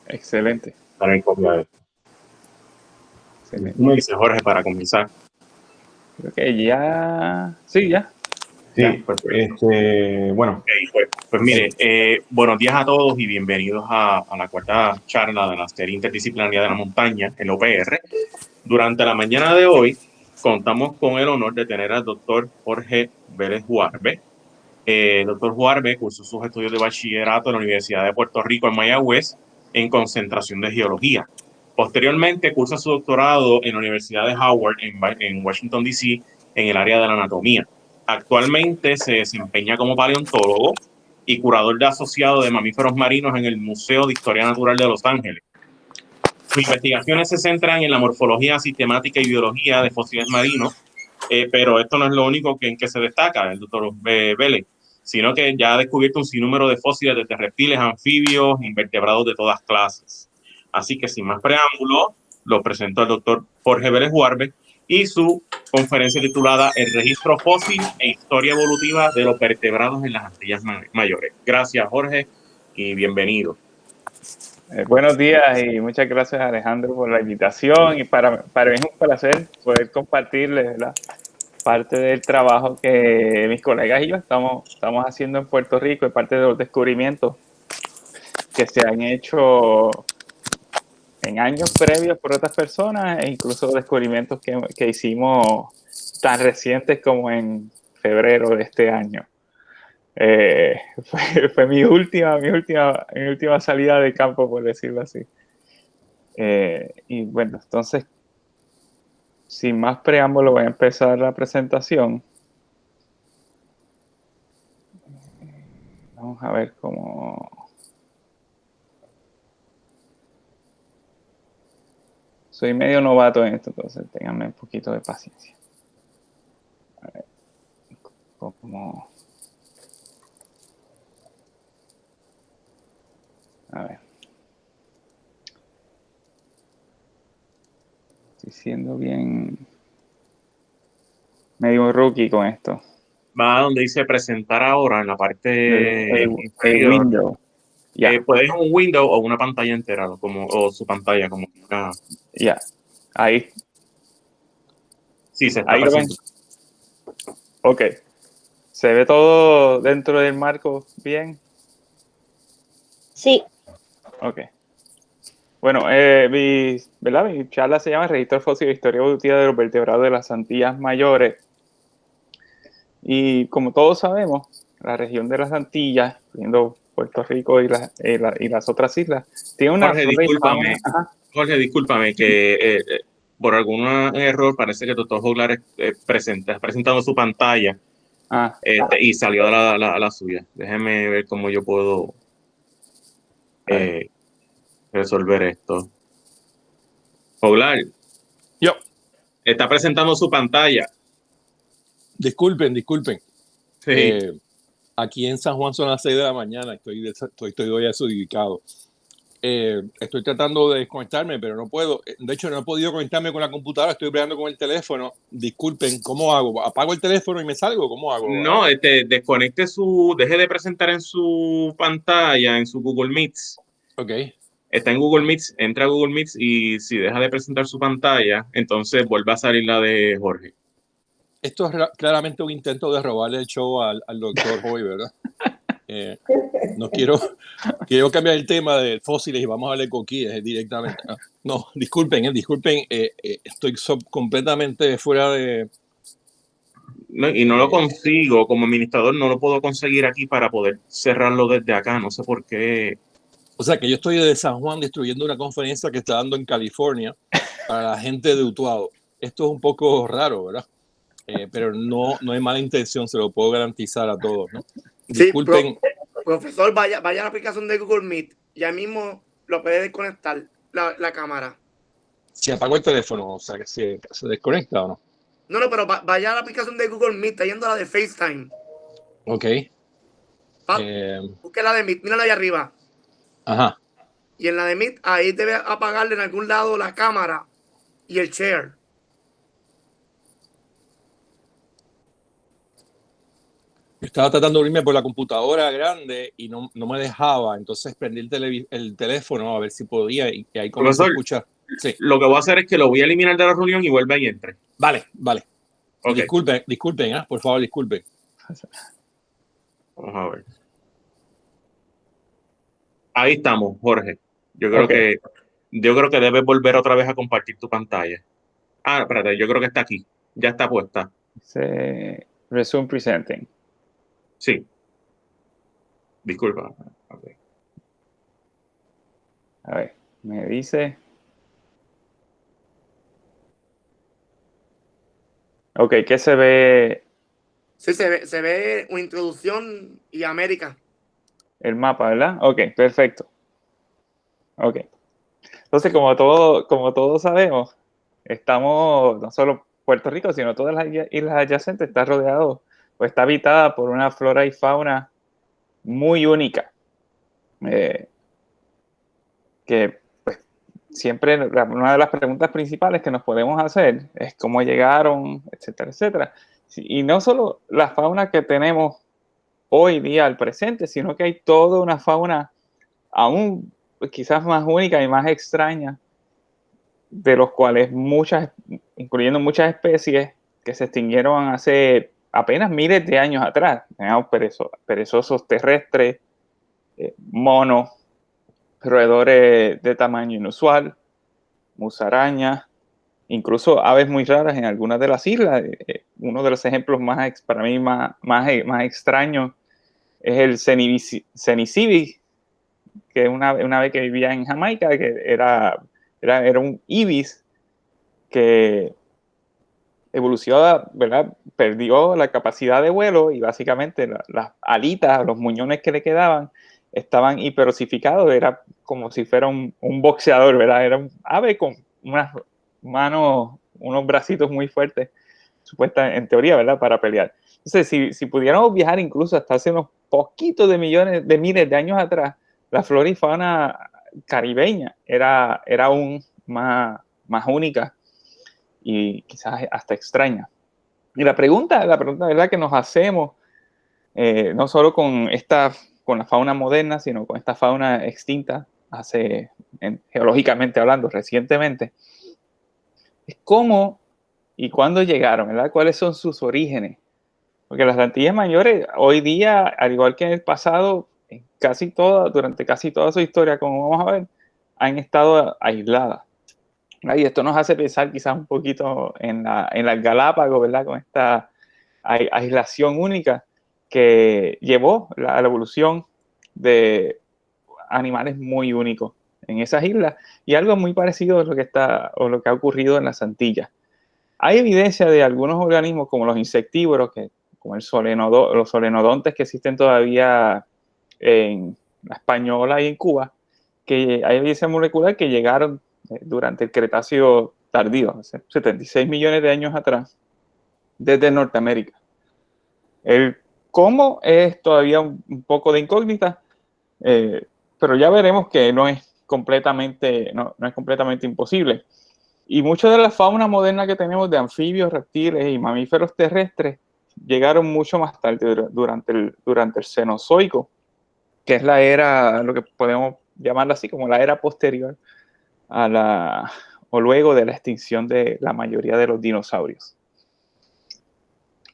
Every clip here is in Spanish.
Excelente. Para el copia de esto. Excelente. ¿Cómo dice Jorge para comenzar? Creo que ya. Sí, ya. Sí, bueno. Okay, pues mire, buenos días a todos y bienvenidos a la cuarta charla de la serie interdisciplinaria de la montaña, el OPR. Durante la mañana de hoy contamos con el honor de tener al doctor Jorge Vélez Juarbe. Doctor Juarbe cursó sus estudios de bachillerato en la Universidad de Puerto Rico en Mayagüez en concentración de geología. Posteriormente cursa su doctorado en la Universidad de Howard en Washington, D.C. en el área de la anatomía. Actualmente se desempeña como paleontólogo y curador de asociado de mamíferos marinos en el Museo de Historia Natural de Los Ángeles. Sus investigaciones se centran en la morfología, sistemática y biología de fósiles marinos, pero esto no es lo único en que se destaca el doctor Vélez, sino que ya ha descubierto un sinnúmero de fósiles desde reptiles, anfibios, invertebrados de todas clases. Así que sin más preámbulo, lo presento al doctor Jorge Vélez Juarbe y su conferencia titulada El registro fósil e historia evolutiva de los vertebrados en las Antillas Mayores. Gracias, Jorge, y bienvenido. Buenos días y muchas gracias, Alejandro, por la invitación. Y para mí es un placer poder compartirles, ¿verdad?, parte del trabajo que mis colegas y yo estamos haciendo en Puerto Rico y parte de los descubrimientos que se han hecho en años previos por otras personas e incluso descubrimientos que hicimos tan recientes como en febrero de este año. Fue mi última salida de campo, por decirlo así. Y bueno, entonces, sin más preámbulo, voy a empezar la presentación. Vamos a ver cómo... Soy medio novato en esto, entonces ténganme un poquito de paciencia. A ver, cómo... A ver. Estoy siendo bien... medio rookie con esto. Va donde dice presentar ahora en la parte el window. Yeah. Puedes un window o una pantalla entera, o su pantalla, como una... Ya, ahí. Sí, se está presentando. Ok. ¿Se ve todo dentro del marco bien? Sí. Ok. Bueno, mi charla se llama Registro Fósil e Historia Evolutiva de los Vertebrados de las Antillas Mayores. Y como todos sabemos, la región de las Antillas, incluyendo Puerto Rico y las otras islas, tiene una... Jorge, discúlpame que por algún error parece que el doctor Joglar está presentando su pantalla y salió a la suya. Déjeme ver cómo yo puedo resolver esto. Joglar. Yo. Está presentando su pantalla. Disculpen. Sí. Aquí en San Juan son las 6 de la mañana, estoy hoy desubicado. Estoy tratando de desconectarme, pero no puedo. De hecho, no he podido conectarme con la computadora, estoy peleando con el teléfono. Disculpen, ¿cómo hago? ¿Apago el teléfono y me salgo? ¿Cómo hago? No, desconecte deje de presentar en su pantalla, en su Google Meets. Ok. Está en Google Meets, entra a Google Meets y si deja de presentar su pantalla, entonces vuelve a salir la de Jorge. Esto es claramente un intento de robarle el show al doctor Hoy, ¿verdad? No quiero cambiar el tema de fósiles y vamos a hablar de coquíes directamente. No, disculpen, estoy completamente fuera de... No, y no lo consigo, como administrador no lo puedo conseguir aquí para poder cerrarlo desde acá, no sé por qué. O sea que yo estoy de San Juan destruyendo una conferencia que está dando en California para la gente de Utuado. Esto es un poco raro, ¿verdad? Pero no hay mala intención, se lo puedo garantizar a todos, ¿no? Disculpen. Sí, profesor, vaya a la aplicación de Google Meet, ya mismo lo puede desconectar la cámara. Si apago el teléfono, o sea que se desconecta o no. No, pero vaya a la aplicación de Google Meet, está yendo a la de FaceTime. Ok. Busque la de Meet, mírala ahí arriba. Ajá. Y en la de Meet, ahí debe apagarle en algún lado la cámara y el share. Estaba tratando de irme por la computadora grande y no me dejaba. Entonces prendí el teléfono a ver si podía y ahí comencé a Profesor, escuchar. Sí, lo que voy a hacer es que lo voy a eliminar de la reunión y vuelve y entre. vale. Y Ok, disculpen, por favor, disculpen. vamos a ver. Ahí estamos, Jorge. Yo creo Ok. que debes volver otra vez a compartir tu pantalla. Ah, espérate, yo creo que está aquí. Ya está puesta. Dice Resume Presenting. Sí. Disculpa. Okay. A ver, me dice. Ok, ¿qué se ve? Sí, se ve una introducción y América. El mapa, ¿verdad? Ok, perfecto. Ok. Entonces, como todos sabemos, estamos, no solo Puerto Rico, sino todas las islas adyacentes, está rodeado o está habitada por una flora y fauna muy única. Que pues, siempre una de las preguntas principales que nos podemos hacer es cómo llegaron, etcétera, etcétera. Y no solo la fauna que tenemos hoy día al presente, sino que hay toda una fauna aún quizás más única y más extraña, de los cuales muchas, incluyendo muchas especies que se extinguieron hace apenas miles de años atrás. Tenemos perezosos terrestres, monos, roedores de tamaño inusual, musarañas, incluso aves muy raras en algunas de las islas. Uno de los ejemplos para mí más extraños es el Cenicibi, que es una ave que vivía en Jamaica, que era un ibis que evolucionó, ¿verdad? Perdió la capacidad de vuelo y básicamente las alitas, los muñones que le quedaban, estaban hiperosificados. Era como si fuera un boxeador, ¿verdad? Era un ave con unas manos, unos bracitos muy fuertes, supuesta en teoría, ¿verdad? Para pelear. Entonces, si pudiéramos viajar incluso hasta hace unos poquitos de miles de años atrás, la flora y fauna caribeña era aún más única y quizás hasta extraña. Y la pregunta ¿verdad? Que nos hacemos, no solo con la fauna moderna, sino con esta fauna extinta geológicamente hablando, recientemente, es cómo y cuándo llegaron, ¿verdad? ¿Cuáles son sus orígenes? Porque las Antillas Mayores, hoy día, al igual que en el pasado, durante casi toda su historia, como vamos a ver, han estado aisladas. Y esto nos hace pensar quizás un poquito en las Galápagos, ¿verdad? Con esta aislación única que llevó a la evolución de animales muy únicos en esas islas, y algo muy parecido a lo que ha ocurrido en las Antillas. Hay evidencia de algunos organismos como los insectívoros, como los solenodontes que existen todavía en la Española y en Cuba, que hay evidencia molecular que llegaron durante el Cretácico tardío, hace 76 millones de años atrás, desde Norteamérica. El cómo es todavía un poco de incógnita, pero ya veremos que no es completamente imposible. Y mucha de la fauna moderna que tenemos de anfibios, reptiles y mamíferos terrestres llegaron mucho más tarde, durante el Cenozoico, que es la era, lo que podemos llamarla así, como la era posterior o luego de la extinción de la mayoría de los dinosaurios.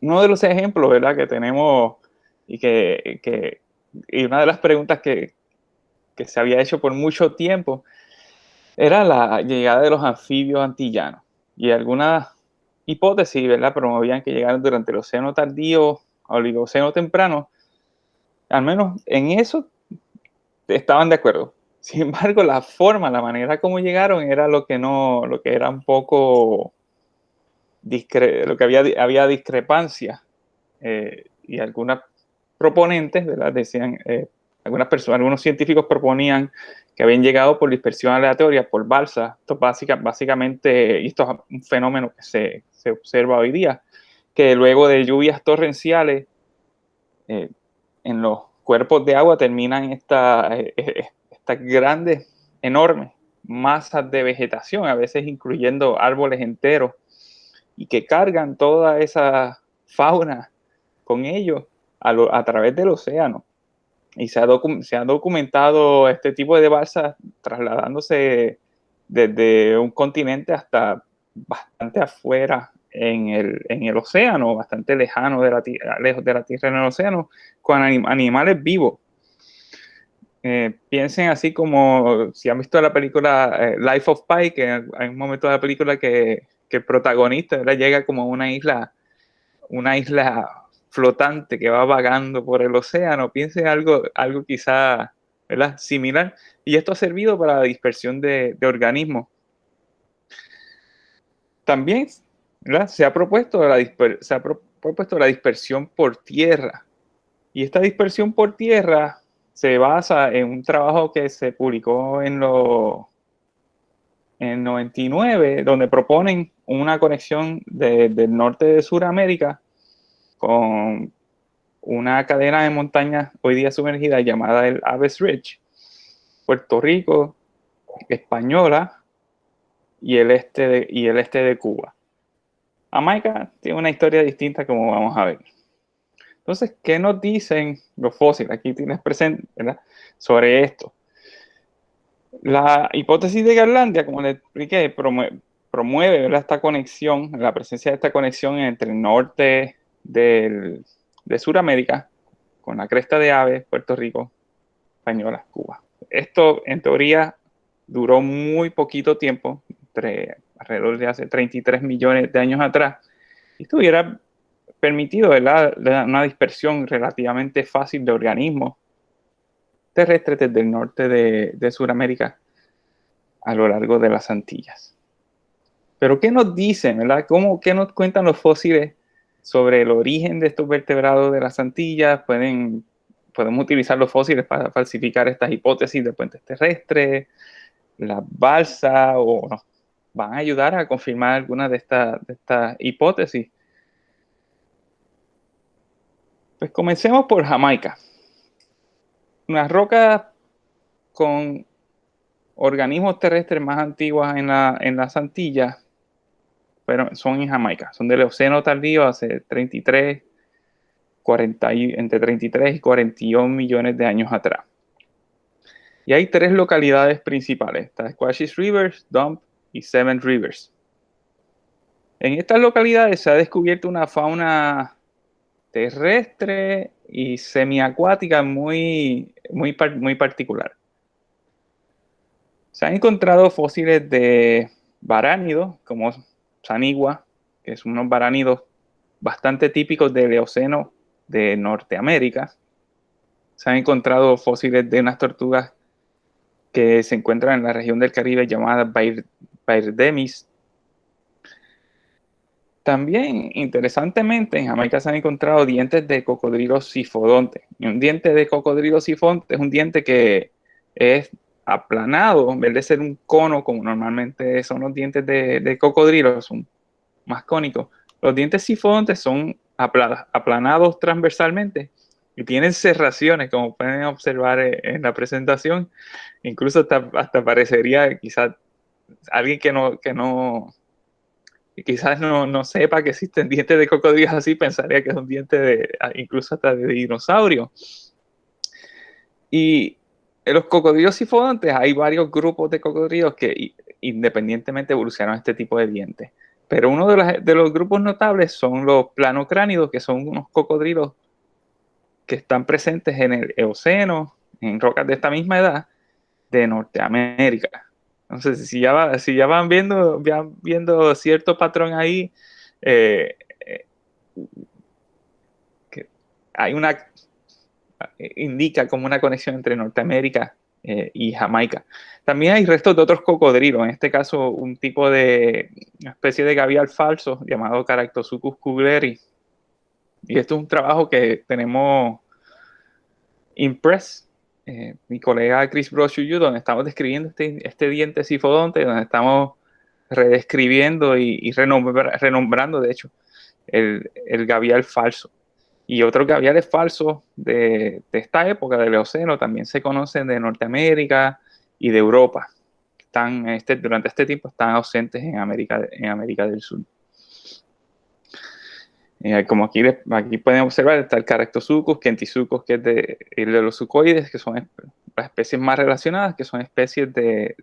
Uno de los ejemplos, ¿verdad?, que tenemos y una de las preguntas que se había hecho por mucho tiempo era la llegada de los anfibios antillanos. Y algunas hipótesis, ¿verdad?, promovían que llegaron durante el Océano tardío, Oligoceno temprano. Al menos en eso estaban de acuerdo. Sin embargo, la manera como llegaron era lo que era un poco lo que había discrepancia, y algunas proponentes, ¿verdad?, decían, algunos científicos proponían que habían llegado por dispersión aleatoria, por balsa. Esto básicamente, y esto es un fenómeno que se observa hoy día, que luego de lluvias torrenciales, en los cuerpos de agua terminan estas grandes, enormes masas de vegetación, a veces incluyendo árboles enteros, y que cargan toda esa fauna con ellos a través del océano. Y se ha documentado este tipo de balsas trasladándose desde un continente hasta bastante afuera en el océano, bastante lejos de la Tierra en el océano, con animales vivos. Piensen así como si han visto la película Life of Pi, que hay un momento de la película que el protagonista, ¿verdad?, llega como a una isla flotante que va vagando por el océano. Piensen algo quizá, ¿verdad?, similar. Y esto ha servido para la dispersión de organismos. También, ¿verdad?, se ha propuesto la dispersión por tierra. Y esta dispersión por tierra se basa en un trabajo que se publicó en 99, donde proponen una conexión del norte de Sudamérica con una cadena de montañas hoy día sumergida llamada el Aves Ridge, Puerto Rico, Española y el este de Cuba. Jamaica tiene una historia distinta, como vamos a ver. Entonces, ¿qué nos dicen los fósiles? Aquí tienes presente, ¿verdad?, sobre esto. La hipótesis de Garlandia, como les expliqué, promueve, ¿verdad?, esta conexión, la presencia de esta conexión entre el norte de Sudamérica con la cresta de Aves, Puerto Rico, Española, Cuba. Esto, en teoría, duró muy poquito tiempo, alrededor de hace 33 millones de años atrás, y esto hubiera permitido, ¿verdad?, una dispersión relativamente fácil de organismos terrestres desde el norte de Sudamérica a lo largo de las Antillas. Pero ¿qué nos dicen, verdad? ¿Qué nos cuentan los fósiles sobre el origen de estos vertebrados de las Antillas? Podemos utilizar los fósiles para falsificar estas hipótesis de puentes terrestres, las balsas, o no, van a ayudar a confirmar algunas de estas hipótesis. Pues comencemos por Jamaica. Unas rocas con organismos terrestres más antiguas en las Antillas, pero son en Jamaica, son del Eoceno tardío, hace entre 33 y 41 millones de años atrás. Y hay 3 localidades principales: está Squamish Rivers, Dump y Seven Rivers. En estas localidades se ha descubierto una fauna terrestre y semiacuática muy particular. Se han encontrado fósiles de varánidos, como Sanigua, que son unos varánidos bastante típicos del Eoceno de Norteamérica. Se han encontrado fósiles de unas tortugas que se encuentran en la región del Caribe llamada Bairdemis. También, interesantemente, en Jamaica se han encontrado dientes de cocodrilo sifodonte. Y un diente de cocodrilo sifodonte es un diente que es aplanado, en vez de ser un cono como normalmente son los dientes de cocodrilo, son más cónicos. Los dientes sifodontes son aplanados transversalmente y tienen serraciones, como pueden observar en la presentación. Incluso hasta parecería quizás alguien que quizás no sepa que existen dientes de cocodrilos así, pensaría que es un diente incluso hasta de dinosaurio. Y en los cocodrilos sifodontes hay varios grupos de cocodrilos que independientemente evolucionaron este tipo de dientes. Pero uno de los grupos notables son los planocránidos, que son unos cocodrilos que están presentes en el Eoceno, en rocas de esta misma edad, de Norteamérica. Entonces, si ya van viendo cierto patrón ahí, que indica como una conexión entre Norteamérica y Jamaica. También hay restos de otros cocodrilos, en este caso una especie de gavial falso llamado Caractosuchus kugleri. Y esto es un trabajo que tenemos impress, mi colega Chris Brochu y yo, donde estamos describiendo este diente sifodonte, donde estamos redescribiendo y renombrando, de hecho, el gavial falso. Y otros gaviales falsos de esta época del Eoceno también se conocen de Norteamérica y de Europa. Durante este tiempo están ausentes en América del Sur. Como aquí pueden observar, está el Caractosuchus, Kentissuchus, que es de los sucoides, que son las especies más relacionadas, que son especies de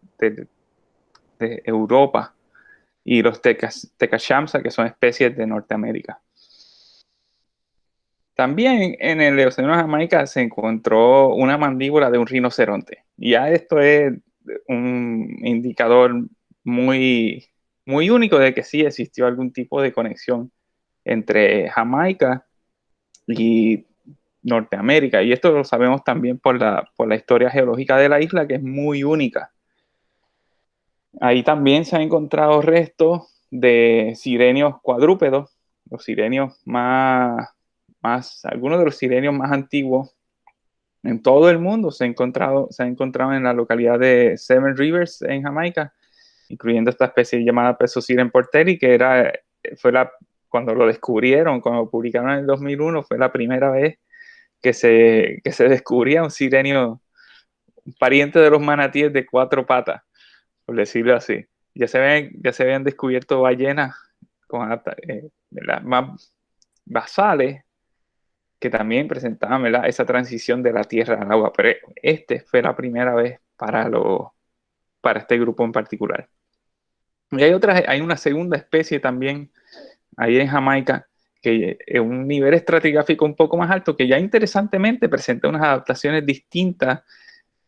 Europa, y los Tecashamsa, que son especies de Norteamérica. También en el Eoceno de Jamaica se encontró una mandíbula de un rinoceronte. Ya esto es un indicador muy, muy único de que sí existió algún tipo de conexión entre Jamaica y Norteamérica. Y esto lo sabemos también por la historia geológica de la isla, que es muy única. Ahí también se han encontrado restos de sirenios cuadrúpedos, los sirenios algunos de los sirenios más antiguos en todo el mundo se han encontrado en la localidad de Seven Rivers, en Jamaica, incluyendo esta especie llamada Pesosiren porteri, que cuando lo descubrieron, cuando lo publicaron en el 2001, fue la primera vez que se descubría un sirenio, un pariente de los manatíes de 4 patas, por decirlo así. Ya se habían descubierto ballenas más basales que también presentaban, ¿verdad?, esa transición de la tierra al agua, pero fue la primera vez para este grupo en particular. Y hay una segunda especie también ahí en Jamaica, que es un nivel estratigráfico un poco más alto, que ya interesantemente presenta unas adaptaciones distintas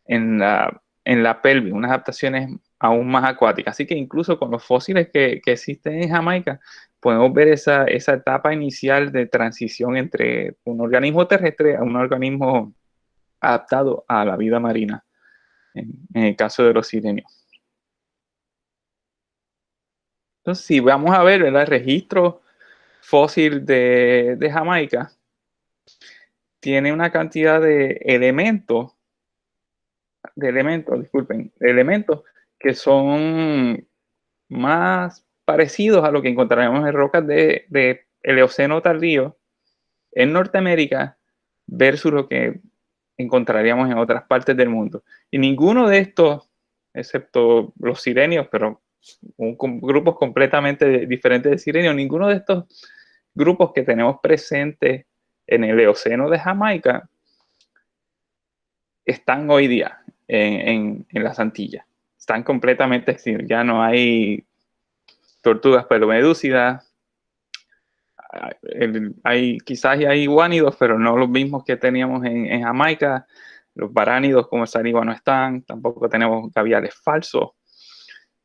en la pelvis, unas adaptaciones aún más acuáticas. Así que incluso con los fósiles que existen en Jamaica, podemos ver esa etapa inicial de transición entre un organismo terrestre a un organismo adaptado a la vida marina, en el caso de los sirenios. Entonces, si vamos a ver, ¿verdad?, el registro fósil de Jamaica, tiene una cantidad de elementos que son más parecidos a lo que encontraremos en rocas del Eoceno tardío en Norteamérica versus lo que encontraríamos en otras partes del mundo. Y ninguno de estos, excepto los sirenios, pero grupos completamente diferentes de sirenios, ninguno de estos grupos que tenemos presentes en el Eoceno de Jamaica están hoy día en las Antillas. Están completamente extintos. Ya no hay tortugas pelomedúcidas. Quizás hay iguánidos, pero no los mismos que teníamos en Jamaica. Los baránidos como el sarigua no están. Tampoco tenemos gaviales falsos.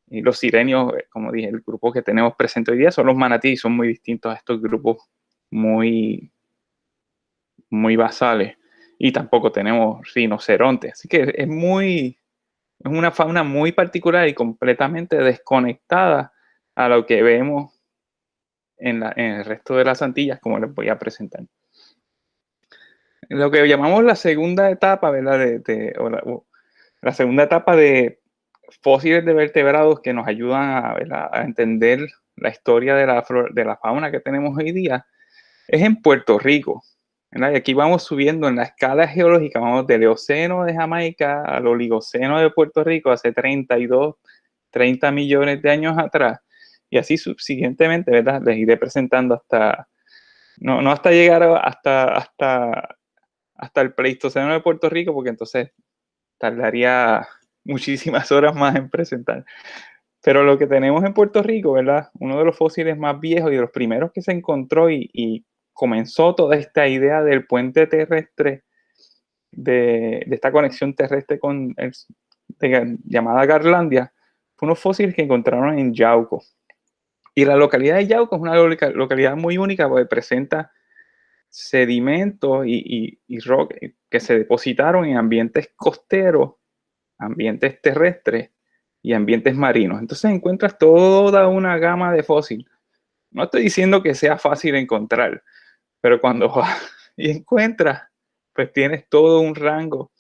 Y los sirenios, como dije, el grupo que tenemos presente hoy día son los manatíes. Son muy distintos a estos grupos muy, muy basales. Y tampoco tenemos rinocerontes. Así que es una fauna muy particular y completamente desconectada a lo que vemos en el resto de las Antillas, como les voy a presentar. Lo que llamamos la segunda etapa, ¿verdad?, la segunda etapa de fósiles de vertebrados que nos ayudan a entender la historia de la fauna que tenemos hoy día, es en Puerto Rico, ¿verdad? Y aquí vamos subiendo en la escala geológica, vamos del Eoceno de Jamaica al Oligoceno de Puerto Rico hace 30 millones de años atrás, y así subsiguientemente, ¿verdad? Les iré presentando no hasta llegar hasta el Pleistoceno de Puerto Rico, porque entonces tardaría muchísimas horas más en presentar. Pero lo que tenemos en Puerto Rico, ¿verdad?, uno de los fósiles más viejos y de los primeros que se encontró y comenzó toda esta idea del puente terrestre, de esta conexión terrestre llamada Garlandia, fue unos fósiles que encontraron en Yauco. Y la localidad de Yauco es una localidad muy única porque presenta sedimentos y roca que se depositaron en ambientes costeros, ambientes terrestres y ambientes marinos. Entonces encuentras toda una gama de fósiles. No estoy diciendo que sea fácil encontrar, pero cuando vas y encuentras, pues tienes todo un rango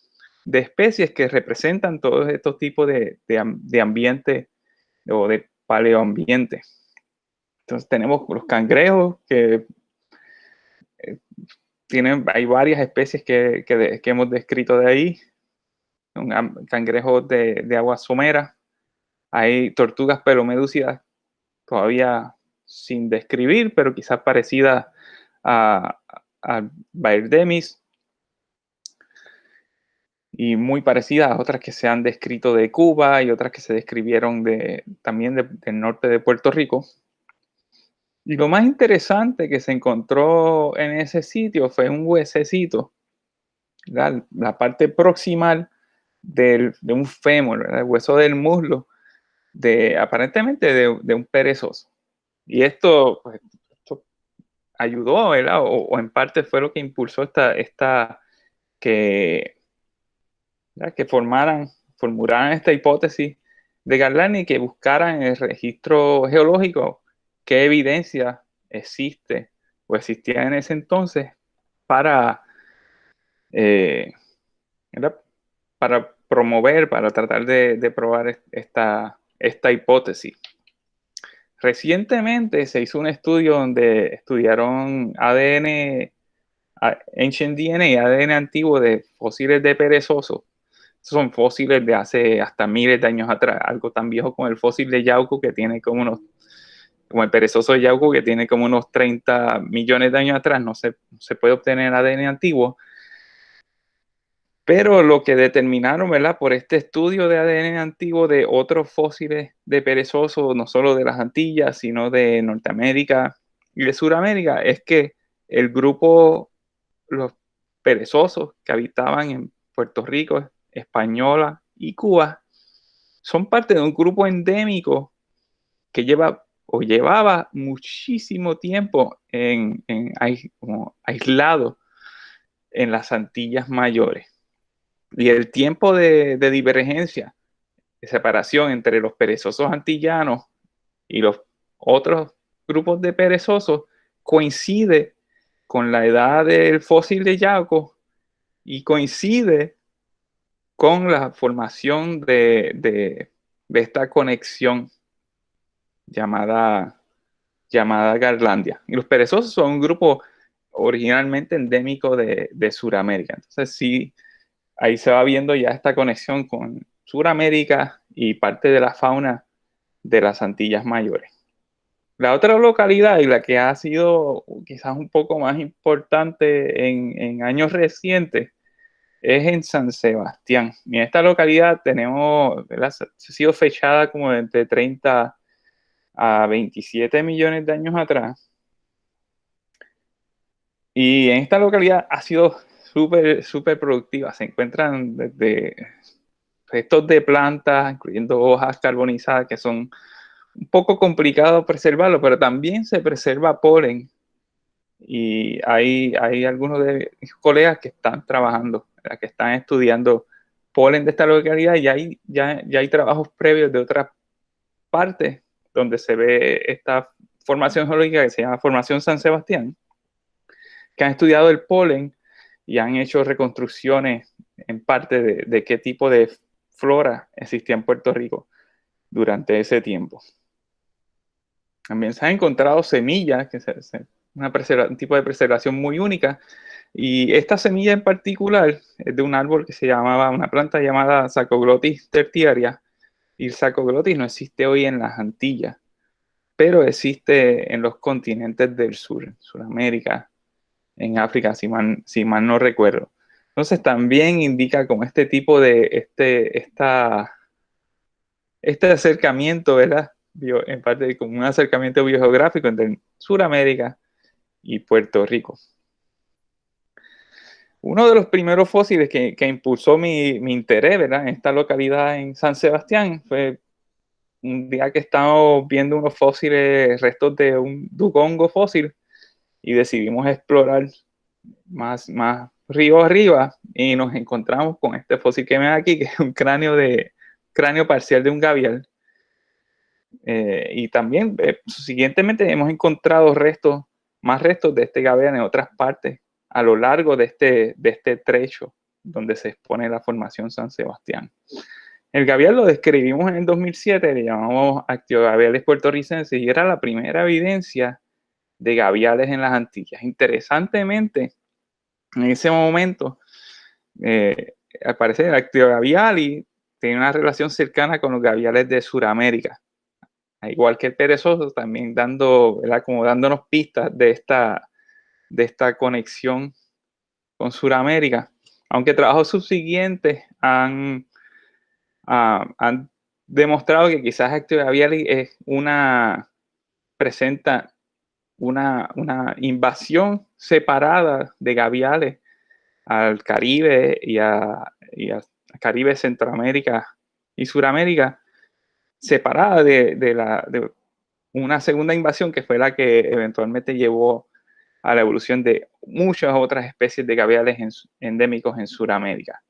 de especies que representan todos estos tipos de ambientes o de paleoambientes. Entonces tenemos los cangrejos que hay varias especies que hemos descrito de ahí. Cangrejos de agua somera. Hay tortugas pelomedúcidas todavía sin describir, pero quizás parecidas a Bairdemis, y muy parecidas a otras que se han descrito de Cuba y otras que se describieron también del norte de Puerto Rico. Y lo más interesante que se encontró en ese sitio fue un huesecito, la parte proximal de un fémur, ¿verdad? El hueso del muslo, aparentemente de un perezoso. Y esto, pues, esto ayudó, ¿verdad? O en parte fue lo que impulsó que formularan esta hipótesis de Garlani, que buscaran en el registro geológico qué evidencia existe o existía en ese entonces para, eh, para promover, para tratar de probar esta hipótesis. Recientemente se hizo un estudio donde estudiaron ADN, Ancient DNA, ADN antiguo de fósiles de perezosos. Son fósiles de hace hasta miles de años atrás, algo tan viejo como el fósil de Yauco, que tiene como el perezoso de Yauco, que tiene como unos 30 millones de años atrás. No se puede obtener ADN antiguo. Pero lo que determinaron, ¿verdad?, por este estudio de ADN antiguo de otros fósiles de perezosos, no solo de las Antillas, sino de Norteamérica y de Sudamérica, es que el grupo, los perezosos que habitaban en Puerto Rico, Española y Cuba, son parte de un grupo endémico que llevaba muchísimo tiempo como aislado en las Antillas Mayores. Y el tiempo de divergencia, de separación entre los perezosos antillanos y los otros grupos de perezosos coincide con la edad del fósil de Yauco y coincide con la formación de esta conexión llamada Garlandia. Y los perezosos son un grupo originalmente endémico de Sudamérica. Entonces sí, ahí se va viendo ya esta conexión con Sudamérica y parte de la fauna de las Antillas Mayores. La otra localidad, y la que ha sido quizás un poco más importante en años recientes, es en San Sebastián. Y en esta localidad tenemos, ¿verdad?, ha sido fechada como entre 30 a 27 millones de años atrás. Y en esta localidad ha sido súper productiva. Se encuentran desde restos de plantas, incluyendo hojas carbonizadas, que son un poco complicado preservarlo, pero también se preserva polen. Y hay algunos de mis colegas que están trabajando, que están estudiando polen de esta localidad, y ya hay trabajos previos de otras partes donde se ve esta formación geológica que se llama Formación San Sebastián, que han estudiado el polen y han hecho reconstrucciones en parte de qué tipo de flora existía en Puerto Rico durante ese tiempo. También se han encontrado semillas, que es un tipo de preservación muy única, y esta semilla en particular es de un árbol que se llamaba, una planta llamada Sacoglotis tertiaria, y el Sacoglotis no existe hoy en las Antillas, pero existe en los continentes del sur, en Sudamérica, en África, si mal no recuerdo. Entonces también indica como este tipo de, este acercamiento, ¿verdad?, en parte como un acercamiento biogeográfico entre Sudamérica y Puerto Rico. Uno de los primeros fósiles que impulsó mi interés, ¿verdad?, en esta localidad en San Sebastián fue un día que estábamos viendo unos fósiles, restos de un dugongo fósil, y decidimos explorar más río arriba, y nos encontramos con este fósil que ven aquí, que es un cráneo parcial de un gavial. Y también, siguientemente, hemos encontrado más restos de este gavial en otras partes a lo largo de este trecho donde se expone la Formación San Sebastián. El gavial lo describimos en el 2007, le llamamos actiogaviales puertorricenses, y era la primera evidencia de gaviales en las Antillas. Interesantemente, en ese momento, al parecer el actiogaviali tiene una relación cercana con los gaviales de Sudamérica, igual que el perezoso, también como dándonos pistas de esta de esta conexión con Sudamérica, aunque trabajos subsiguientes han demostrado que quizás Actiogavialis presenta una invasión separada de gaviales al Caribe y al Caribe, Centroamérica y Suramérica, separada de una segunda invasión que fue la que eventualmente llevó a la evolución de muchas otras especies de gaviales endémicos en Suramérica.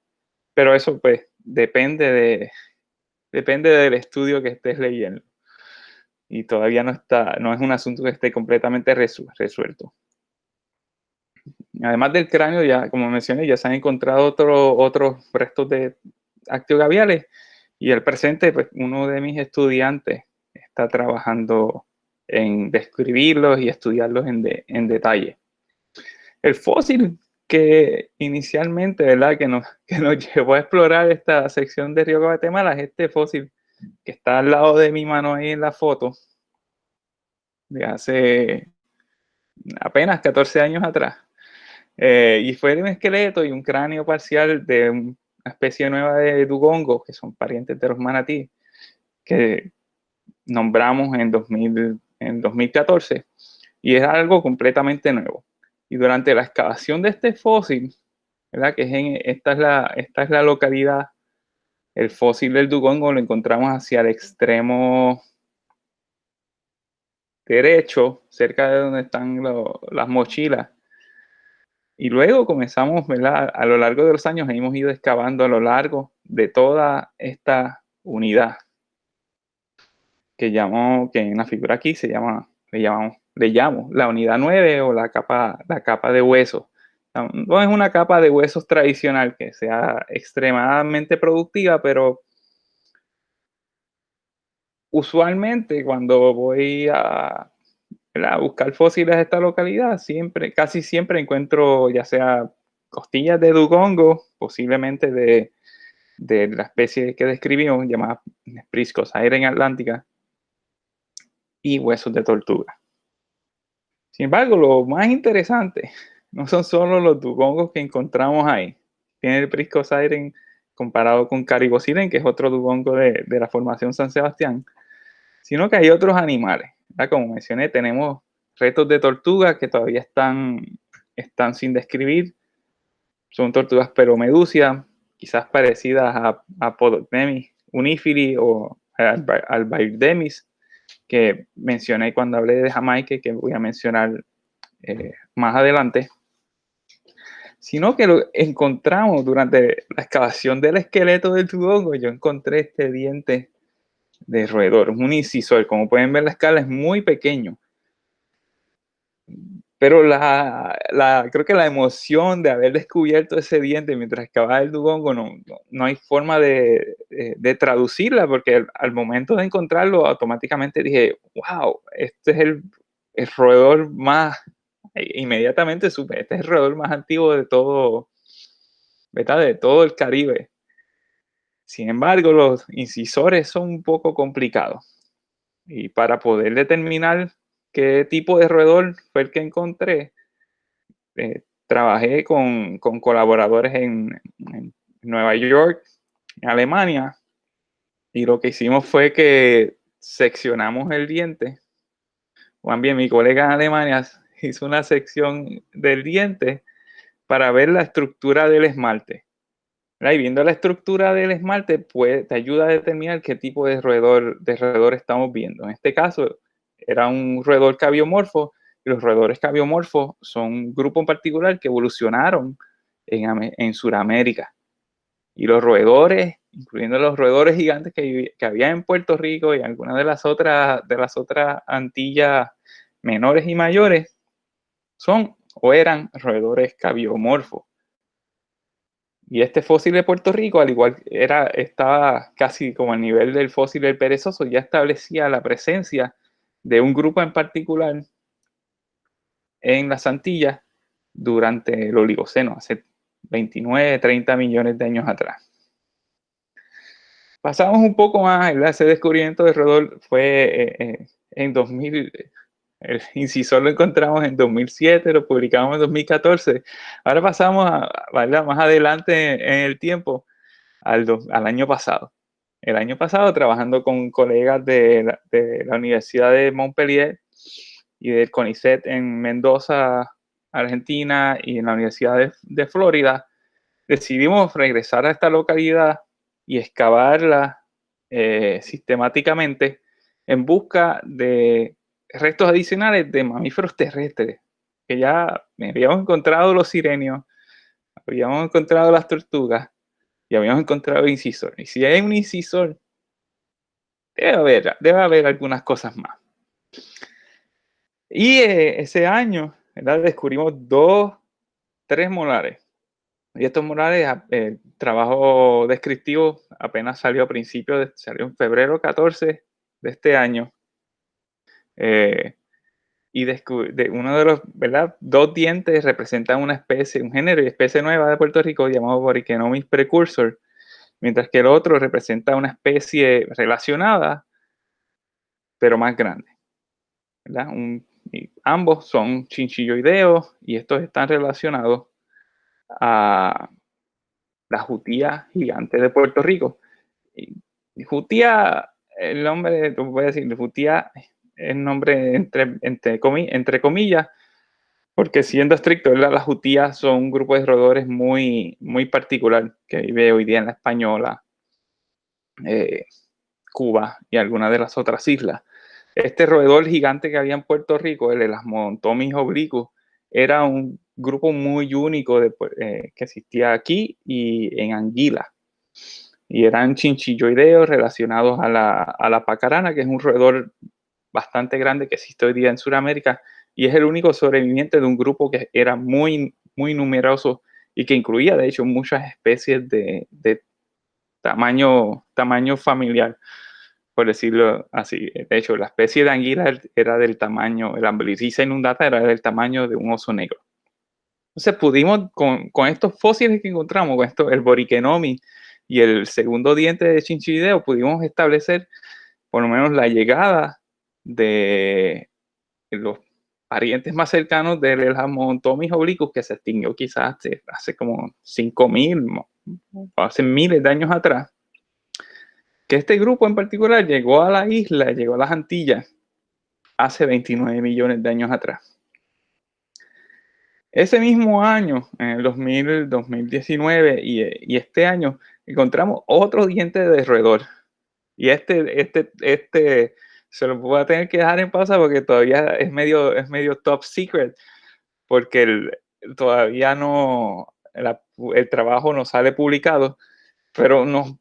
Pero eso pues depende del estudio que estés leyendo. Y todavía no es un asunto que esté completamente resuelto. Además del cráneo, ya como mencioné, ya se han encontrado otros restos de actiogaviales, y el presente, pues uno de mis estudiantes está trabajando en describirlos y estudiarlos en detalle. El fósil que inicialmente, ¿verdad?, que nos llevó a explorar esta sección de Río Guatemala es este fósil que está al lado de mi mano ahí en la foto, de hace apenas 14 años atrás. Y fue un esqueleto y un cráneo parcial de una especie nueva de dugongos, que son parientes de los manatí, que nombramos en 2014, y es algo completamente nuevo. Y durante la excavación de este fósil, ¿verdad?, que esta es la localidad, el fósil del dugongo lo encontramos hacia el extremo derecho, cerca de donde están las mochilas. Y luego comenzamos, ¿verdad?, a lo largo de los años hemos ido excavando a lo largo de toda esta unidad que en la figura aquí le llamo la unidad 9 o la capa de huesos. No es una capa de huesos tradicional que sea extremadamente productiva, pero usualmente cuando voy a buscar fósiles de esta localidad, casi siempre encuentro ya sea costillas de dugongo, posiblemente de la especie que describimos, llamada Priscosaera atlántica, y huesos de tortuga. Sin embargo, lo más interesante no son solo los dugongos que encontramos ahí. Tiene el Priscosaera comparado con Caribosiren, que es otro dugongo de la formación San Sebastián, sino que hay otros animales. Como mencioné, tenemos restos de tortugas que todavía están sin describir. Son tortugas peromedusias, quizás parecidas a Podocnemis unifili o Albairdemis, que mencioné cuando hablé de Jamaica, que voy a mencionar más adelante. Sino que lo encontramos durante la excavación del esqueleto del dugongo. Yo encontré este diente de roedor, un incisor. Como pueden ver, la escala es muy pequeño. Pero creo que la emoción de haber descubierto ese diente mientras excavaba el dugongo no hay forma de traducirla, porque al momento de encontrarlo automáticamente dije, wow, este es el roedor más, inmediatamente supe, este es el roedor más antiguo de todo, ¿verdad?, de todo el Caribe. Sin embargo, los incisores son un poco complicados, y para poder determinar qué tipo de roedor fue el que encontré, trabajé con colaboradores en Nueva York, en Alemania, y lo que hicimos fue que seccionamos el diente. Juan bien, mi colega en Alemania hizo una sección del diente para ver la estructura del esmalte. Y viendo la estructura del esmalte, pues te ayuda a determinar qué tipo de roedor estamos viendo. En este caso, era un roedor cabiomorfo, y los roedores cabiomorfos son un grupo en particular que evolucionaron en Sudamérica. Y los roedores, incluyendo los roedores gigantes que había en Puerto Rico y algunas de las otras Antillas menores y mayores, son o eran roedores cabiomorfos. Y este fósil de Puerto Rico, al igual estaba casi como al nivel del fósil del perezoso, ya establecía la presencia de un grupo en particular en las Antillas durante el Oligoceno, hace 29, 30 millones de años atrás. Pasamos un poco más, ese descubrimiento de roedor fue en 2000, El incisor lo encontramos en 2007, lo publicamos en 2014. Ahora pasamos ¿verdad? Más adelante en el tiempo al año pasado. El año pasado, trabajando con colegas de la Universidad de Montpellier y del CONICET en Mendoza, Argentina, y en la Universidad de Florida, decidimos regresar a esta localidad y excavarla sistemáticamente en busca de restos adicionales de mamíferos terrestres, que ya habíamos encontrado los sirenios, habíamos encontrado las tortugas y habíamos encontrado incisor. Y si hay un incisor, debe haber algunas cosas más. Y ese año, ¿verdad? Descubrimos 3 molares. Y estos molares, el trabajo descriptivo apenas salió a principios, salió en febrero 14 de este año. Y uno de los, ¿verdad? 2 dientes representan una especie, un género y especie nueva de Puerto Rico llamado Borichenomis precursor, mientras que el otro representa una especie relacionada, pero más grande, ¿verdad? Ambos son chinchilloideos y estos están relacionados a la jutía gigante de Puerto Rico. Y jutía, el nombre, voy a decir, jutía es el nombre entre comillas, porque siendo estricto, ¿verdad? Las jutías son un grupo de roedores muy, muy particular que vive hoy día en la Española, Cuba y algunas de las otras islas. Este roedor gigante que había en Puerto Rico, el Elasmotomys obliquus, era un grupo muy único que existía aquí y en Anguila. Y eran chinchilloideos relacionados a la pacarana, que es un roedor bastante grande que existe hoy día en Sudamérica y es el único sobreviviente de un grupo que era muy, muy numeroso y que incluía, de hecho, muchas especies de tamaño familiar, por decirlo así. De hecho, la especie de anguila era del tamaño, el Amblyrhiza inundata era del tamaño de un oso negro. Entonces pudimos, con estos fósiles que encontramos, con esto, el Borichenomis y el segundo diente de chinchillideo, pudimos establecer por lo menos la llegada de los parientes más cercanos del Elasmotomys obliquus, que se extinguió quizás hace como 5.000, hace miles de años atrás. Que este grupo en particular llegó a la isla, llegó a las Antillas hace 29 millones de años atrás. Ese mismo año, en el 2019 y este año, encontramos otro diente de roedor. Y este se lo voy a tener que dejar en pausa porque todavía es medio top secret, porque todavía no, el trabajo no sale publicado, pero nos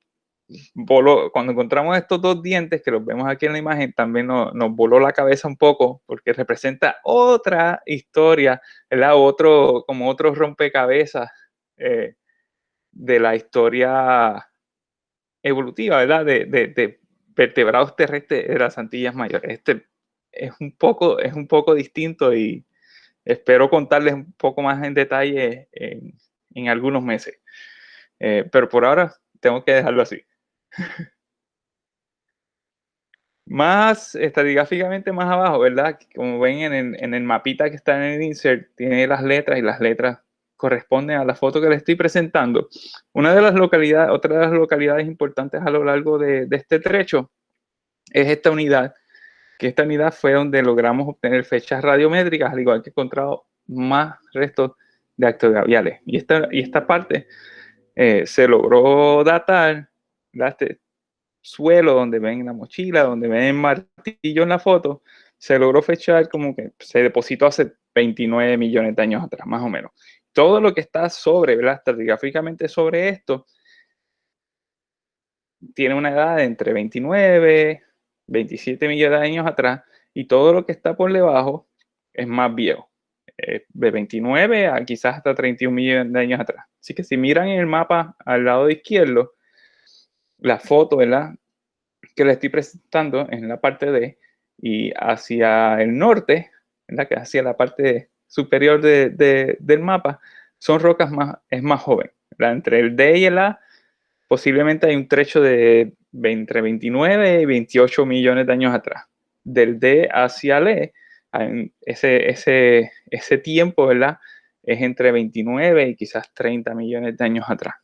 voló, cuando encontramos estos 2 dientes, que los vemos aquí en la imagen, también nos voló la cabeza un poco, porque representa otra historia, ¿verdad? Como otro rompecabezas de la historia evolutiva, ¿verdad? De vertebrados terrestres de las Antillas Mayores. Este es un poco distinto y espero contarles un poco más en detalle en algunos meses. Pero por ahora tengo que dejarlo así. Más estratigráficamente más abajo, ¿verdad? Como ven en el mapita que está en el insert, tiene las letras y las letras corresponden a la foto que les estoy presentando. Otra de las localidades importantes a lo largo de este trecho es esta unidad, que esta unidad fue donde logramos obtener fechas radiométricas, al igual que encontrado más restos de actogaviales. Y esta parte se logró datar, este suelo donde ven la mochila, donde ven el martillo en la foto, se logró fechar como que se depositó hace 29 millones de años atrás, más o menos. Todo lo que está sobre, ¿verdad? Estratigráficamente sobre esto, tiene una edad de entre 29, 27 millones de años atrás, y todo lo que está por debajo es más viejo, de 29 a quizás hasta 31 millones de años atrás. Así que si miran en el mapa al lado izquierdo, la foto, ¿verdad?, que les estoy presentando en la parte D, y hacia el norte, ¿verdad?, que hacia la parte superior del mapa, son rocas es más joven, ¿verdad? Entre el D y el A posiblemente hay un trecho de entre 29 y 28 millones de años atrás. Del D hacia el E Ese tiempo, ¿verdad?, es entre 29 y quizás 30 millones de años atrás.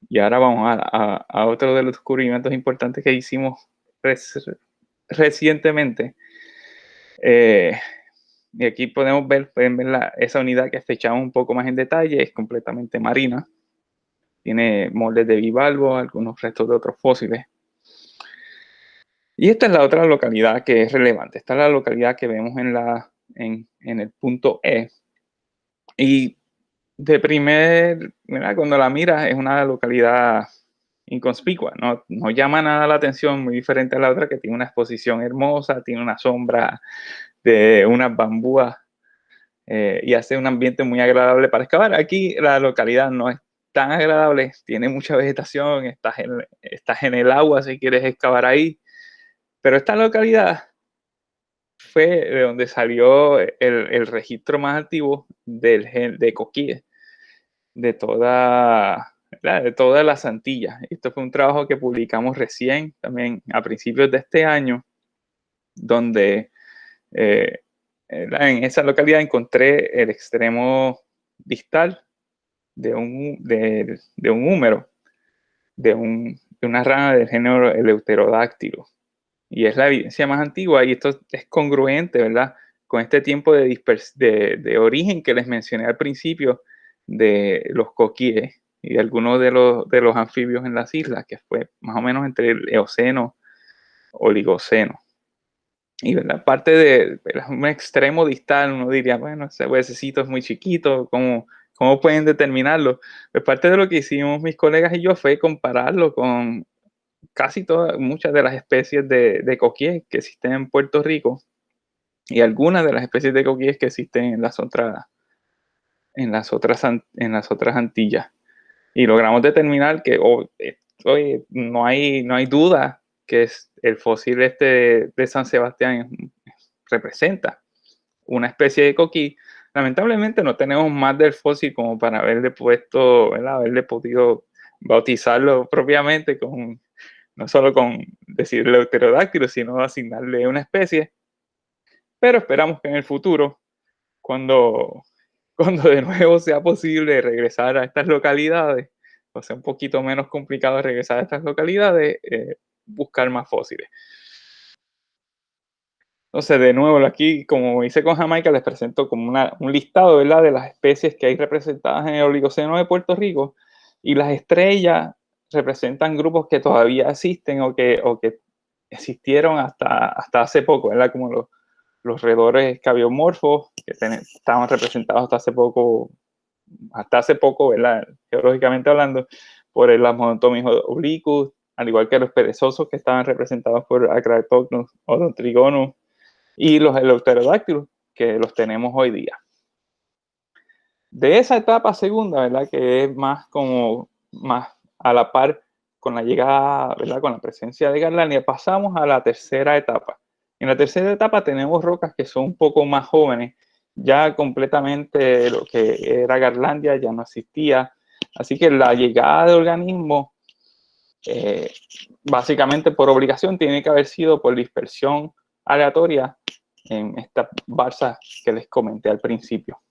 Y ahora vamos a otro de los descubrimientos importantes que hicimos recientemente. Y aquí pueden ver esa unidad que fechamos un poco más en detalle. Es completamente marina. Tiene moldes de bivalvo, algunos restos de otros fósiles. Y esta es la otra localidad que es relevante. Esta es la localidad que vemos en el punto E. Y mira, cuando la miras, es una localidad inconspicua, no llama nada la atención, muy diferente a la otra que tiene una exposición hermosa, tiene una sombra de unas bambúas y hace un ambiente muy agradable para excavar. Aquí la localidad no es tan agradable, tiene mucha vegetación, estás en el agua si quieres excavar ahí, pero esta localidad fue de donde salió el registro más antiguo de coquíes de todas las Antillas. Esto fue un trabajo que publicamos recién, también a principios de este año, donde en esa localidad encontré el extremo distal de un húmero, de una rana del género Eleuterodáctilo. Y es la evidencia más antigua, y esto es congruente, ¿verdad?, con este tiempo de origen que les mencioné al principio de los coquíes y de algunos de los anfibios en las islas, que fue más o menos entre el Eoceno, Oligoceno. Y la parte de un extremo distal, uno diría, bueno, ese huesecito es muy chiquito, ¿cómo pueden determinarlo? Pues parte de lo que hicimos mis colegas y yo fue compararlo con muchas de las especies de coquíes que existen en Puerto Rico y algunas de las especies de coquíes que existen en las otras Antillas. Y logramos determinar que no hay duda que el fósil de San Sebastián representa una especie de coquí. Lamentablemente no tenemos más del fósil como para haberle podido bautizarlo propiamente no solo con decirle Eleuterodáctilo, sino asignarle una especie. Pero esperamos que en el futuro, cuando de nuevo sea posible regresar a estas localidades, o sea un poquito menos complicado regresar a estas localidades, buscar más fósiles. Entonces, de nuevo, aquí, como hice con Jamaica, les presento como un listado, ¿verdad?, de las especies que hay representadas en el Oligoceno de Puerto Rico, y las estrellas representan grupos que todavía existen o que existieron hasta hace poco, ¿verdad?, como los roedores escabiomorfos, que estaban representados hasta hace poco, ¿verdad?, geológicamente hablando, por el Asmodontomys obliquus, al igual que los perezosos que estaban representados por Acratocnus odontrigonus, y los Eleuterodáctilos, que los tenemos hoy día. De esa etapa segunda, ¿verdad?, que es más a la par con la llegada, ¿verdad?, con la presencia de Garlandia, pasamos a la tercera etapa. En la tercera etapa tenemos rocas que son un poco más jóvenes, ya completamente lo que era Garlandia ya no existía, así que la llegada de organismos, básicamente por obligación, tiene que haber sido por dispersión aleatoria en estas barzas que les comenté al principio.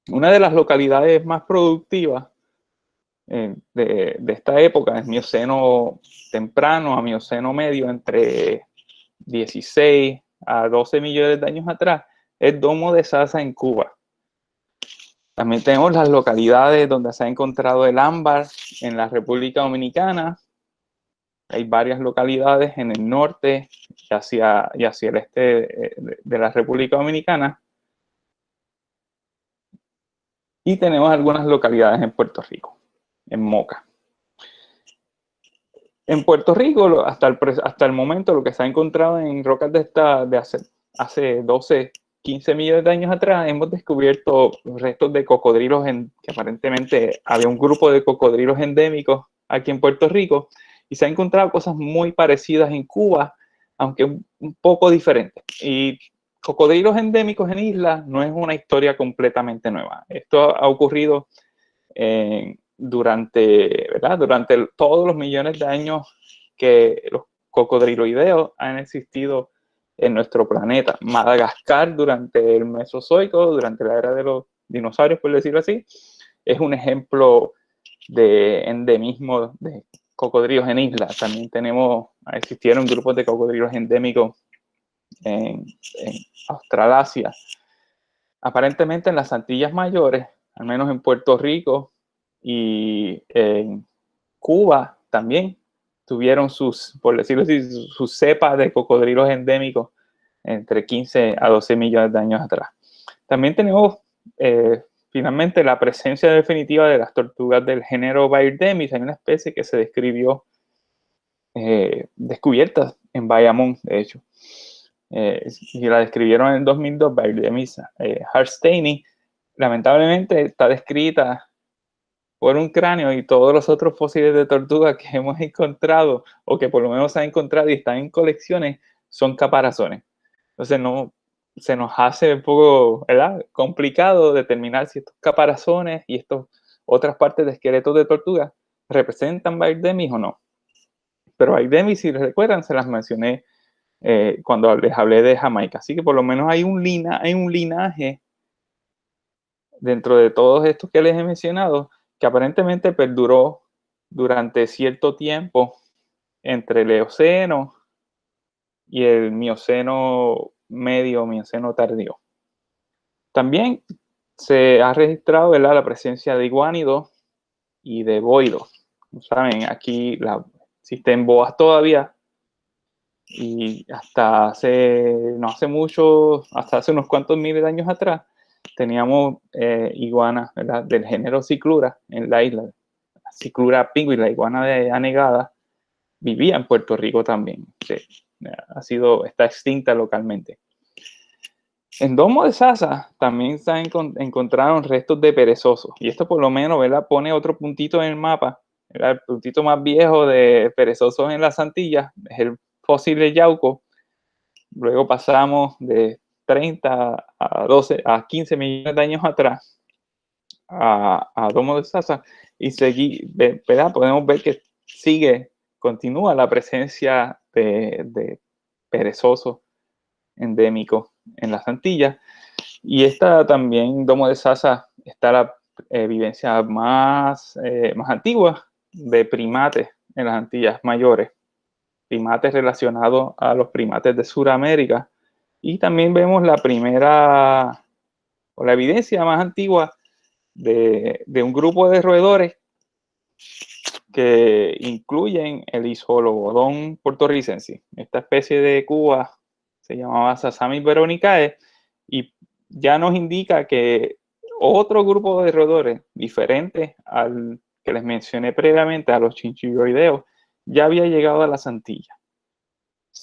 Una de las localidades más productivas de esta época es Mioceno temprano a Mioceno medio, entre 16 a 12 millones de años atrás, es Domo de Sasa en Cuba. También tenemos las localidades donde se ha encontrado el ámbar en la República Dominicana. Hay varias localidades en el norte y hacia el este de la República Dominicana. Y tenemos algunas localidades en Puerto Rico, en Moca. En Puerto Rico, hasta el momento, lo que se ha encontrado en rocas de hace 12, 15 millones de años atrás, hemos descubierto restos de cocodrilos, que aparentemente había un grupo de cocodrilos endémicos aquí en Puerto Rico, y se han encontrado cosas muy parecidas en Cuba, aunque un poco diferentes. Y cocodrilos endémicos en islas no es una historia completamente nueva. Esto ha ocurrido durante todos los millones de años que los cocodriloideos han existido en nuestro planeta. Madagascar durante el Mesozoico, durante la era de los dinosaurios, por decirlo así, es un ejemplo de endemismo de cocodrilos en islas. También existieron grupos de cocodrilos endémicos en Australasia. Aparentemente en las Antillas Mayores, al menos en Puerto Rico y en Cuba también tuvieron por decirlo así, sus cepas de cocodrilos endémicos entre 15 a 12 millones de años atrás. También tenemos finalmente la presencia definitiva de las tortugas del género Bairdemys. Hay una especie que se describió descubierta en Bayamón, de hecho. Y la describieron en el 2002, Bairdemys hartsteini. Lamentablemente está descrita por un cráneo, y todos los otros fósiles de tortuga que hemos encontrado, o que por lo menos se han encontrado y están en colecciones, son caparazones. Entonces se nos hace un poco, ¿verdad?, complicado determinar si estos caparazones y estas otras partes de esqueletos de tortuga representan Bairdemys o no. Pero Bairdemys, si recuerdan, se las mencioné cuando les hablé de Jamaica. Así que por lo menos hay un linaje dentro de todos estos que les he mencionado que aparentemente perduró durante cierto tiempo entre el Eoceno y el Mioceno medio, Mioceno tardío. También se ha registrado, ¿verdad?, la presencia de iguánidos y de boidos. Saben, aquí existen boas todavía, y hasta no hace mucho, hasta hace unos cuantos miles de años atrás, teníamos iguanas, ¿verdad?, del género Ciclura en la isla. La Ciclura pingüis, la iguana de anegada, vivía en Puerto Rico también. Sí, está extinta localmente. En Domo de Sasa también se encontraron restos de perezosos, y esto por lo menos, ¿verdad?, pone otro puntito en el mapa, ¿verdad? El puntito más viejo de perezosos en las Antillas es el fósil de Yauco. Luego pasamos de 30 a 15 millones de años atrás a Domo de Sasa, y ¿verdad?, podemos ver que continúa la presencia de perezosos endémicos en las Antillas. Y esta también, Domo de Sasa, está la evidencia más antigua de primates en las Antillas Mayores, primates relacionados a los primates de Sudamérica. Y también vemos la evidencia más antigua de un grupo de roedores que incluyen el Isologodón puertorricensis. Esta especie de cuba se llamaba Sasamis veronicae, y ya nos indica que otro grupo de roedores diferente al que les mencioné previamente, a los chinchilloideos, ya había llegado a las Antillas.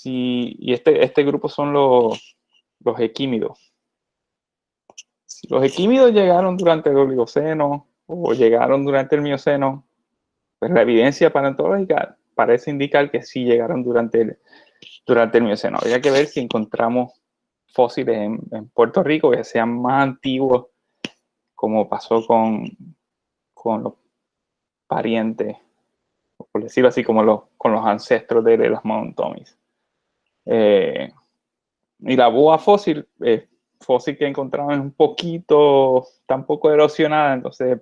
Y este grupo son los equímidos. Si los equímidos llegaron durante el Oligoceno o llegaron durante el Mioceno, pues la evidencia paleontológica parece indicar que sí llegaron durante el Mioceno. Habría que ver si encontramos fósiles en Puerto Rico que sean más antiguos, como pasó con los parientes, por decirlo así, con los ancestros de los Mountomies. Y la boa fósil que encontramos está un poco erosionada, entonces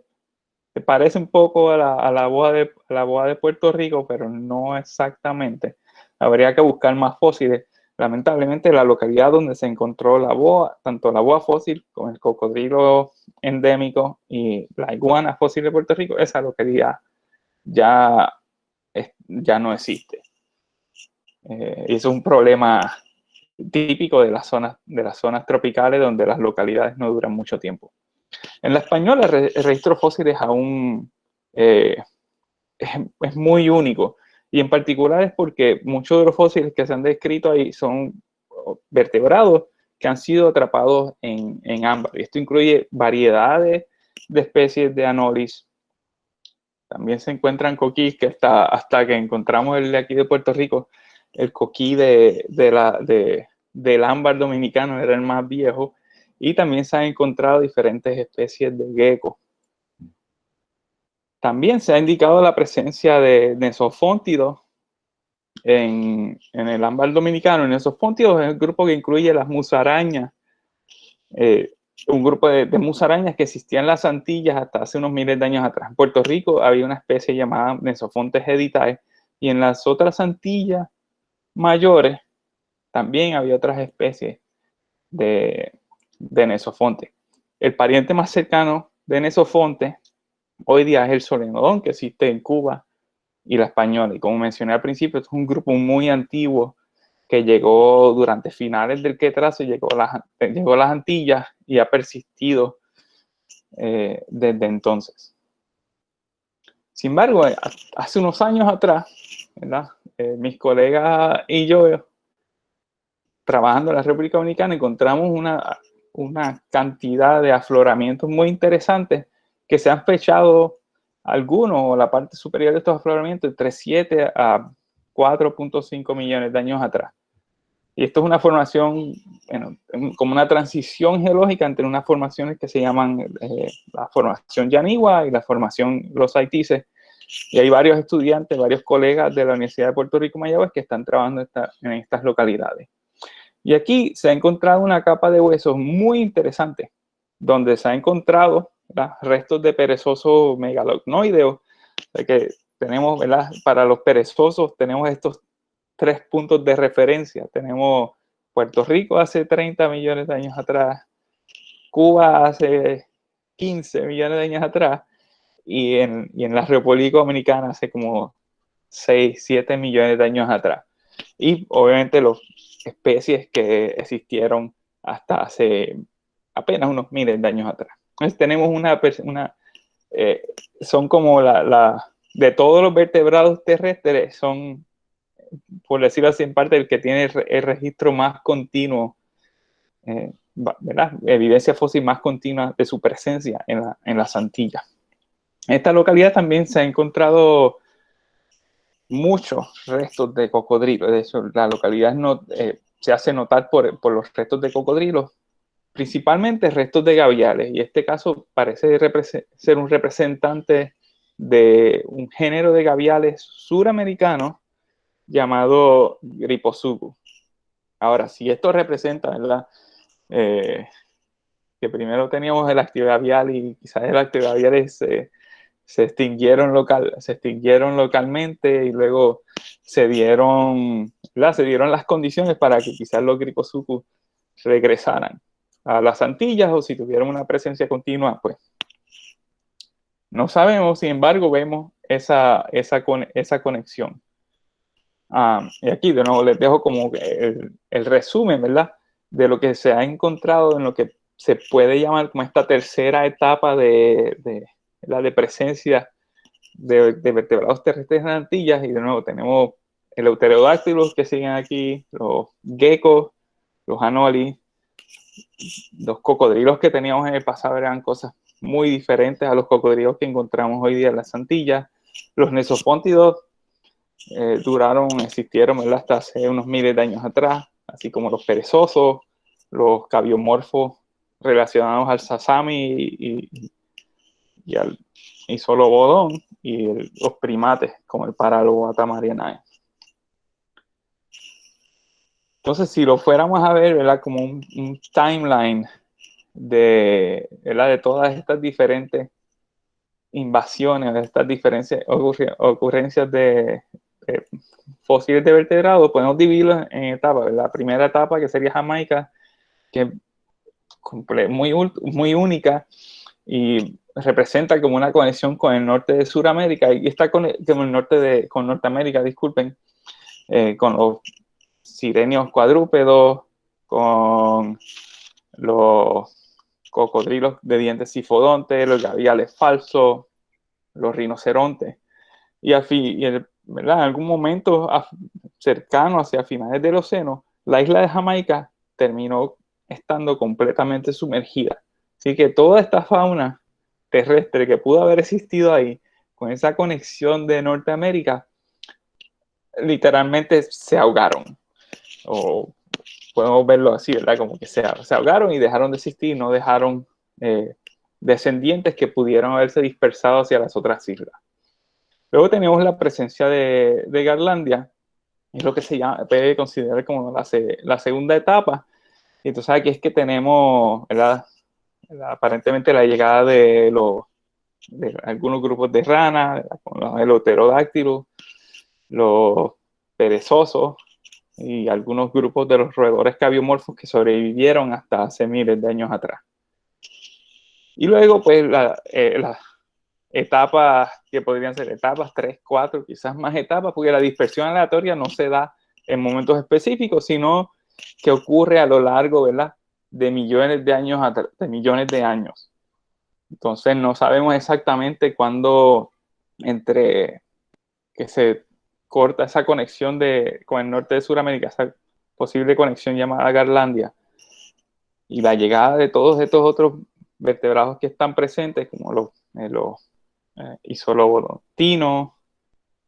se parece un poco a la boa de Puerto Rico, pero no exactamente. Habría que buscar más fósiles. Lamentablemente, la localidad donde se encontró la boa, tanto la boa fósil como el cocodrilo endémico y la iguana fósil de Puerto Rico, esa localidad ya no existe. Y es un problema típico de las zonas tropicales, donde las localidades no duran mucho tiempo. En la española, el registro de fósiles aún es muy único, y en particular es porque muchos de los fósiles que se han descrito ahí son vertebrados que han sido atrapados en ámbar. Y esto incluye variedades de especies de Anolis. También se encuentran coquís, que hasta que encontramos el de aquí de Puerto Rico, el coquí del ámbar dominicano era el más viejo. Y también se han encontrado diferentes especies de gecko. También se ha indicado la presencia de nesofóntidos en el ámbar dominicano, en esos pontios, es el grupo que incluye las musarañas, un grupo de musarañas que existían en las Antillas hasta hace unos miles de años atrás. En Puerto Rico había una especie llamada Nesofontes heditae, y en las otras Antillas mayores también había otras especies de Nesofonte. El pariente más cercano de Nesofonte hoy día es el solenodón, que existe en Cuba y la española. Y como mencioné al principio, es un grupo muy antiguo que llegó durante finales del Cretácico, llegó a las Antillas y ha persistido desde entonces. Sin embargo, hace unos años atrás, ¿verdad? Mis colegas y yo, trabajando en la República Dominicana, encontramos una cantidad de afloramientos muy interesantes que se han fechado algunos, o la parte superior de estos afloramientos, entre 7 a 4.5 millones de años atrás. Y esto es una formación, bueno, como una transición geológica entre unas formaciones que se llaman la formación Yanigua y la formación Los Haitises. Y hay varios estudiantes, varios colegas de la Universidad de Puerto Rico Mayagüez que están trabajando en estas localidades. Y aquí se ha encontrado una capa de huesos muy interesante, donde se ha encontrado, ¿verdad?, restos de perezosos megalocnoideos. O sea que tenemos, ¿verdad?, para los perezosos tenemos estos 3 puntos de referencia. Tenemos Puerto Rico hace 30 millones de años atrás, Cuba hace 15 millones de años atrás, y en la República Dominicana hace como 6, 7 millones de años atrás. Y obviamente las especies que existieron hasta hace apenas unos miles de años atrás. Entonces tenemos son como de todos los vertebrados terrestres, son, por decirlo así, en parte el que tiene el registro más continuo, ¿verdad?, evidencia fósil más continua de su presencia en las Antillas. En esta localidad también se ha encontrado muchos restos de cocodrilos. De hecho, la localidad se hace notar por los restos de cocodrilos, principalmente restos de gaviales. Y este caso parece ser un representante de un género de gaviales suramericanos llamado Griposugu. Ahora, si esto representa, ¿verdad?, que primero teníamos el activavial y quizás el activavial se extinguieron localmente y luego se dieron las condiciones para que quizás los Griposugu regresaran a las Antillas, o si tuvieron una presencia continua, pues no sabemos. Sin embargo, vemos esa conexión. Y aquí de nuevo les dejo como el resumen, ¿verdad?, de lo que se ha encontrado en lo que se puede llamar como esta tercera etapa de presencia de vertebrados terrestres en Antillas. Y de nuevo tenemos el Euterodáctilos que siguen aquí, los geckos, los anolis, los cocodrilos que teníamos en el pasado eran cosas muy diferentes a los cocodrilos que encontramos hoy día en las Antillas. Los nesofóntidos existieron, ¿verdad?, hasta hace unos miles de años atrás, así como los perezosos, los cabiomorfos relacionados al sasami y al Isolobodón, y los primates como el Paraloata marianae. Entonces, si lo fuéramos a ver, ¿verdad?, como un timeline de todas estas diferentes invasiones, de estas diferentes ocurrencias de fósiles de vertebrados, podemos dividirlos en etapas. La primera etapa, que sería Jamaica, que es muy única y representa como una conexión con el norte de Sudamérica, y está con Norteamérica, disculpen, con los sirenios cuadrúpedos, con los cocodrilos de dientes cifodontes, los gaviales falsos, los rinocerontes. ¿Verdad?, en algún momento cercano, hacia finales del océano, la isla de Jamaica terminó estando completamente sumergida. Así que toda esta fauna terrestre que pudo haber existido ahí, con esa conexión de Norteamérica, literalmente se ahogaron. O podemos verlo así, ¿verdad?, como que se ahogaron y dejaron de existir, no dejaron descendientes que pudieron haberse dispersado hacia las otras islas. Luego tenemos la presencia de Garlandia, Es lo que se puede considerar como la segunda etapa. Y entonces aquí es que tenemos, ¿verdad? Aparentemente la llegada de algunos grupos de ranas, como los heterodáctilos, los perezosos y algunos grupos de los roedores cabiomorfos que sobrevivieron hasta hace miles de años atrás. Y luego, pues, las etapas que podrían ser etapas 3, 4, quizás más etapas, porque la dispersión aleatoria no se da en momentos específicos, sino que ocurre a lo largo, ¿verdad?, de millones de años. Entonces no sabemos exactamente cuándo entre que se corta esa conexión con el norte de Sudamérica, esa posible conexión llamada Garlandia, y la llegada de todos estos otros vertebrados que están presentes, como los isolobodontinos,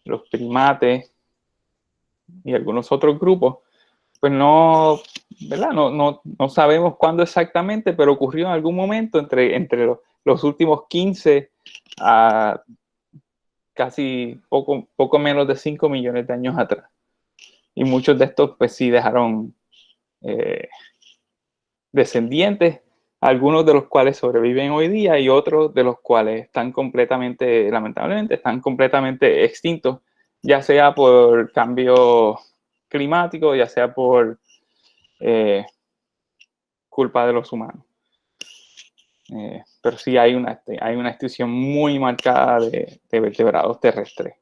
los primates y algunos otros grupos, pues no, ¿verdad? No sabemos cuándo exactamente, pero ocurrió en algún momento entre los últimos 15 a casi poco menos de 5 millones de años atrás. Y muchos de estos pues sí dejaron descendientes, algunos de los cuales sobreviven hoy día y otros de los cuales están lamentablemente, están completamente extintos, ya sea por cambio climático, ya sea por culpa de los humanos. Pero sí hay una extinción muy marcada de vertebrados terrestres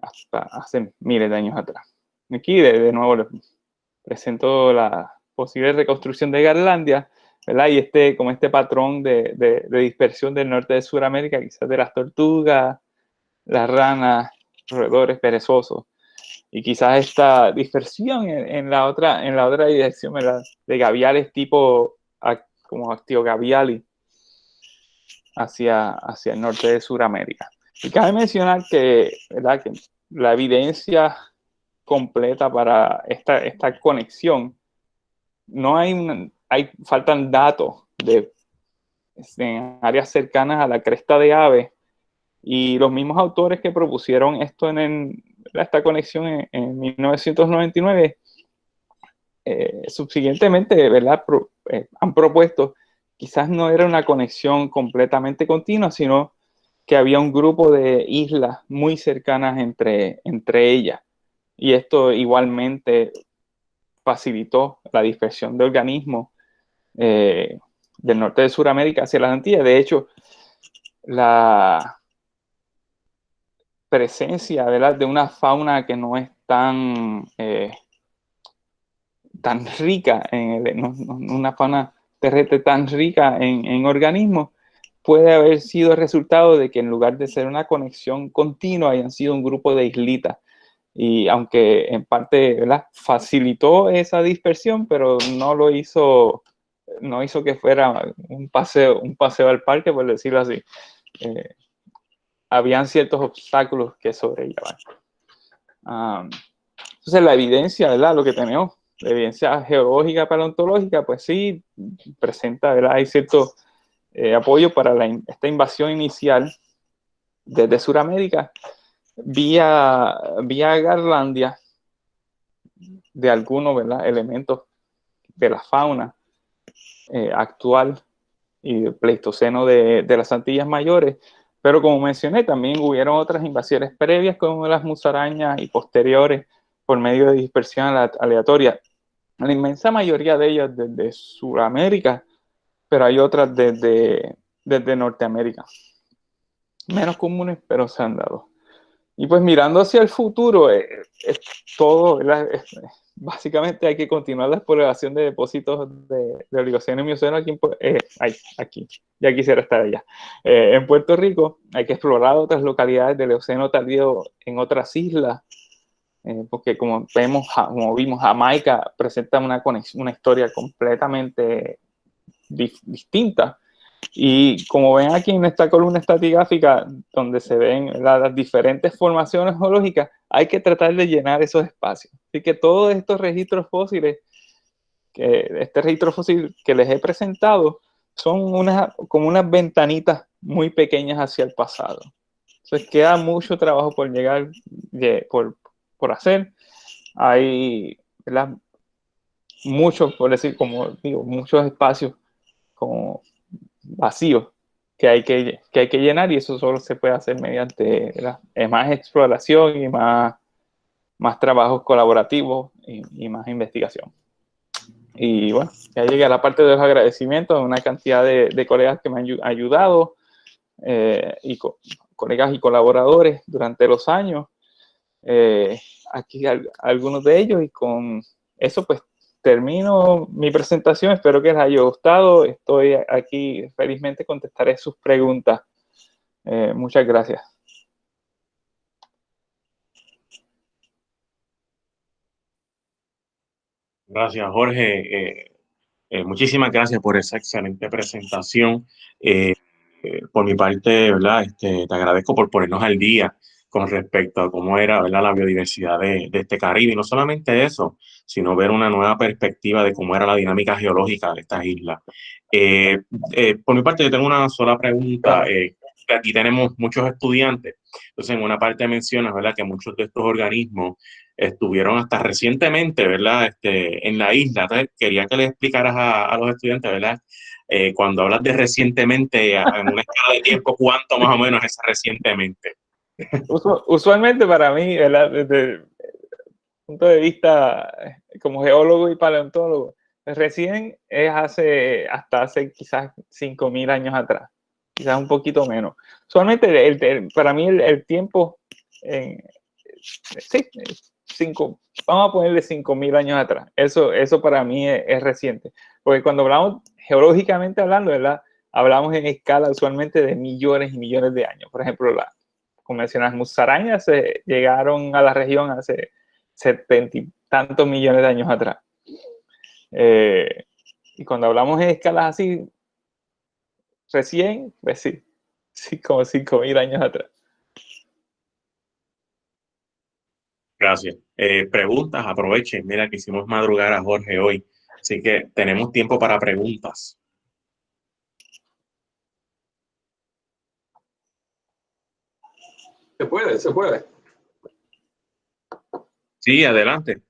hasta hace miles de años atrás. Aquí de nuevo les presento la posible reconstrucción de Garlandia, ¿verdad? Y como este patrón de dispersión del norte de Sudamérica, quizás de las tortugas, las ranas, roedores perezosos, y quizás esta dispersión en la otra dirección, ¿verdad?, de gaviales tipo como Actiogaviali hacia el norte de Sudamérica. Y cabe mencionar ¿verdad?, que la evidencia completa para esta conexión, no faltan datos en áreas cercanas a la cresta de Ave, y los mismos autores que propusieron esta conexión en 1999 subsiguientemente, ¿verdad?, han propuesto quizás no era una conexión completamente continua, sino que había un grupo de islas muy cercanas entre ellas, y esto igualmente facilitó la dispersión de organismos del norte de Sudamérica hacia las Antillas. De hecho, la presencia, ¿verdad?, de una fauna que no es tan rica, una fauna terrestre tan rica en organismos, puede haber sido el resultado de que en lugar de ser una conexión continua, hayan sido un grupo de islitas. Y aunque en parte, ¿verdad?, facilitó esa dispersión, pero no hizo que fuera un paseo al parque, por decirlo así. Habían ciertos obstáculos que sobrellevar. Entonces la evidencia, ¿verdad?, lo que tenemos, la evidencia geológica paleontológica, pues sí presenta, ¿verdad?, hay cierto apoyo para esta invasión inicial desde Sudamérica vía Garlandia de algunos, ¿verdad?, elementos de la fauna actual y del Pleistoceno de las Antillas Mayores. Pero como mencioné, también hubieron otras invasiones previas como las musarañas y posteriores por medio de dispersión aleatoria. La inmensa mayoría de ellas desde Sudamérica, pero hay otras desde Norteamérica. Menos comunes, pero se han dado. Y pues mirando hacia el futuro, todo, básicamente hay que continuar la exploración de depósitos de Oligoceno y Mioceno aquí, ya quisiera estar allá. En Puerto Rico hay que explorar otras localidades del Eoceno tardío en otras islas, porque como vimos, Jamaica presenta una historia completamente distinta. Y como ven aquí en esta columna estratigráfica, donde se ven las diferentes formaciones geológicas, hay que tratar de llenar esos espacios. Así que todos estos registros fósiles, este registro fósil que les he presentado, son como unas ventanitas muy pequeñas hacia el pasado. Entonces queda mucho trabajo por llegar, por hacer. hay, ¿verdad?, muchos, por decir, como digo, muchos espacios como vacíos que hay que llenar, y eso solo se puede hacer mediante, ¿verdad?, más exploración y más trabajos colaborativos y más investigación. Y bueno, ya llegué a la parte de los agradecimientos a una cantidad de colegas que me han ayudado, colegas y colaboradores durante los años. Aquí algunos de ellos, y con eso pues termino mi presentación. Espero que les haya gustado. Estoy aquí, felizmente contestaré sus preguntas. Muchas gracias. Gracias, Jorge. Muchísimas gracias por esa excelente presentación. Por mi parte, ¿verdad? Te agradezco por ponernos al día con respecto a cómo era, ¿verdad?, la biodiversidad de este Caribe. Y no solamente eso, sino ver una nueva perspectiva de cómo era la dinámica geológica de estas islas. Por mi parte, yo tengo una sola pregunta. Aquí tenemos muchos estudiantes. Entonces, en una parte mencionas, ¿verdad?, que muchos de estos organismos estuvieron hasta recientemente, ¿verdad?, en la isla. Entonces, quería que le explicaras a los estudiantes, ¿verdad?, cuando hablas de recientemente, en una escala de tiempo, ¿cuánto más o menos es recientemente? Usualmente para mí, ¿verdad?, desde el punto de vista como geólogo y paleontólogo, recién es hasta hace quizás 5.000 años atrás, quizás un poquito menos. Usualmente para mí el tiempo, sí, vamos a ponerle 5.000 años atrás. Eso para mí es reciente. Porque cuando hablamos geológicamente hablando, ¿verdad?, hablamos en escala usualmente de millones y millones de años. Por ejemplo, como mencionas, musarañas llegaron a la región hace 70 y tantos millones de años atrás. Y cuando hablamos en escalas así, recién, pues sí, como 5.000 años atrás. Gracias. Preguntas, aprovechen. Mira que hicimos madrugar a Jorge hoy, así que tenemos tiempo para preguntas. Se puede, se puede. Sí, adelante.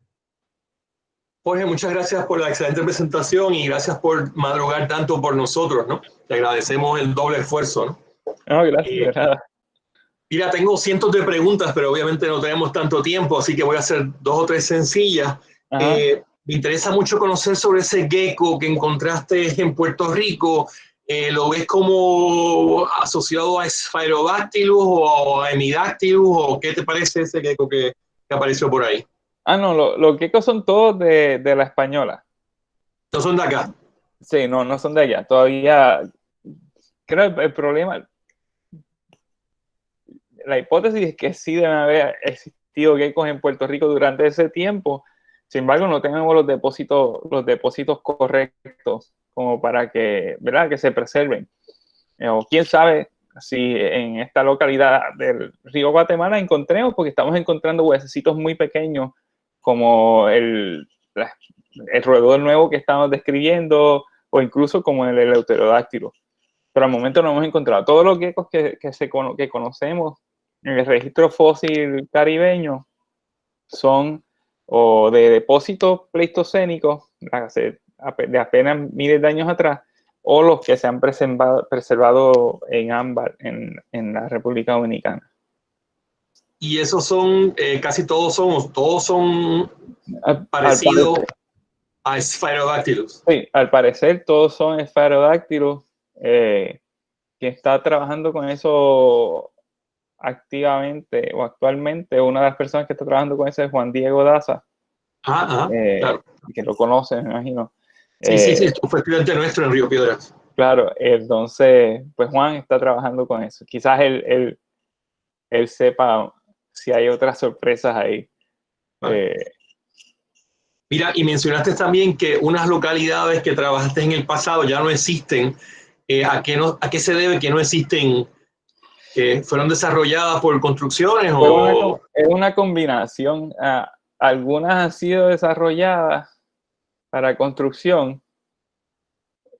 Jorge, muchas gracias por la excelente presentación y gracias por madrugar tanto por nosotros, ¿no? Te agradecemos el doble esfuerzo, ¿no? No, gracias, de nada. Mira, tengo cientos de preguntas, pero obviamente no tenemos tanto tiempo, así que voy a hacer 2 o 3 sencillas. Me interesa mucho conocer sobre ese gecko que encontraste en Puerto Rico. ¿Lo ves como asociado a Sphaerodactylus o a Hemidactylus? ¿O qué te parece ese gecko que apareció por ahí? No, los geckos son todos de la Española. No son de acá. Sí, no son de allá. Todavía, creo que el problema, la hipótesis es que sí deben haber existido geckos en Puerto Rico durante ese tiempo. Sin embargo, no tenemos los depósitos correctos como para que, ¿verdad?, que se preserven. O quién sabe si en esta localidad del río Guatemala encontremos, porque estamos encontrando huesecitos muy pequeños como el roedor nuevo que estamos describiendo, o incluso como el eleuterodáctilo. Pero al momento no hemos encontrado. Todos los geckos que conocemos en el registro fósil caribeño son o de depósitos pleistocénicos de apenas miles de años atrás, o los que se han preservado en ámbar en la República Dominicana. Y esos son, casi todos son parecidos a Sphaerodactylus. Sí, al parecer todos son Sphaerodactylus. Quien está trabajando con eso activamente o actualmente, una de las personas que está trabajando con eso es Juan Diego Daza. Claro. Que lo conoces, me imagino. Sí, fue estudiante nuestro en Río Piedras. Claro, entonces, pues Juan está trabajando con eso. Quizás él sepa si hay otras sorpresas ahí. Vale. Mira, y mencionaste también que unas localidades que trabajaste en el pasado ya no existen. ¿A qué se debe que no existen? ¿Fueron desarrolladas por construcciones o...? Es una combinación. Algunas han sido desarrolladas para construcción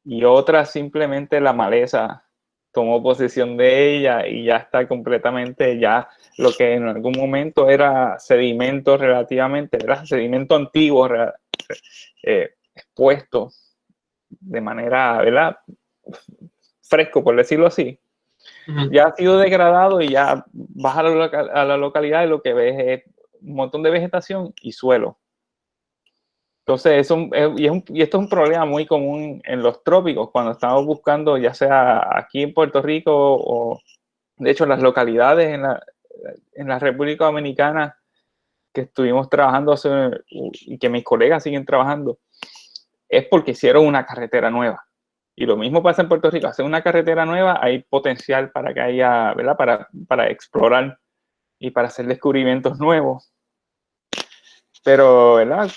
y otras simplemente la maleza tomó posesión de ella y ya está completamente, ya lo que en algún momento era sedimento relativamente, era sedimento antiguo, expuesto de manera, ¿verdad?, fresco, por decirlo así, ya ha sido degradado y ya vas a la localidad y lo que ves es un montón de vegetación y suelo. Entonces, y esto es un problema muy común en los trópicos, cuando estamos buscando, ya sea aquí en Puerto Rico o, de hecho, en las localidades en la República Dominicana que estuvimos trabajando y que mis colegas siguen trabajando, es porque hicieron una carretera nueva. Y lo mismo pasa en Puerto Rico. Hacer una carretera nueva, hay potencial para que haya, ¿verdad?, para explorar y para hacer descubrimientos nuevos. Pero, ¿verdad?,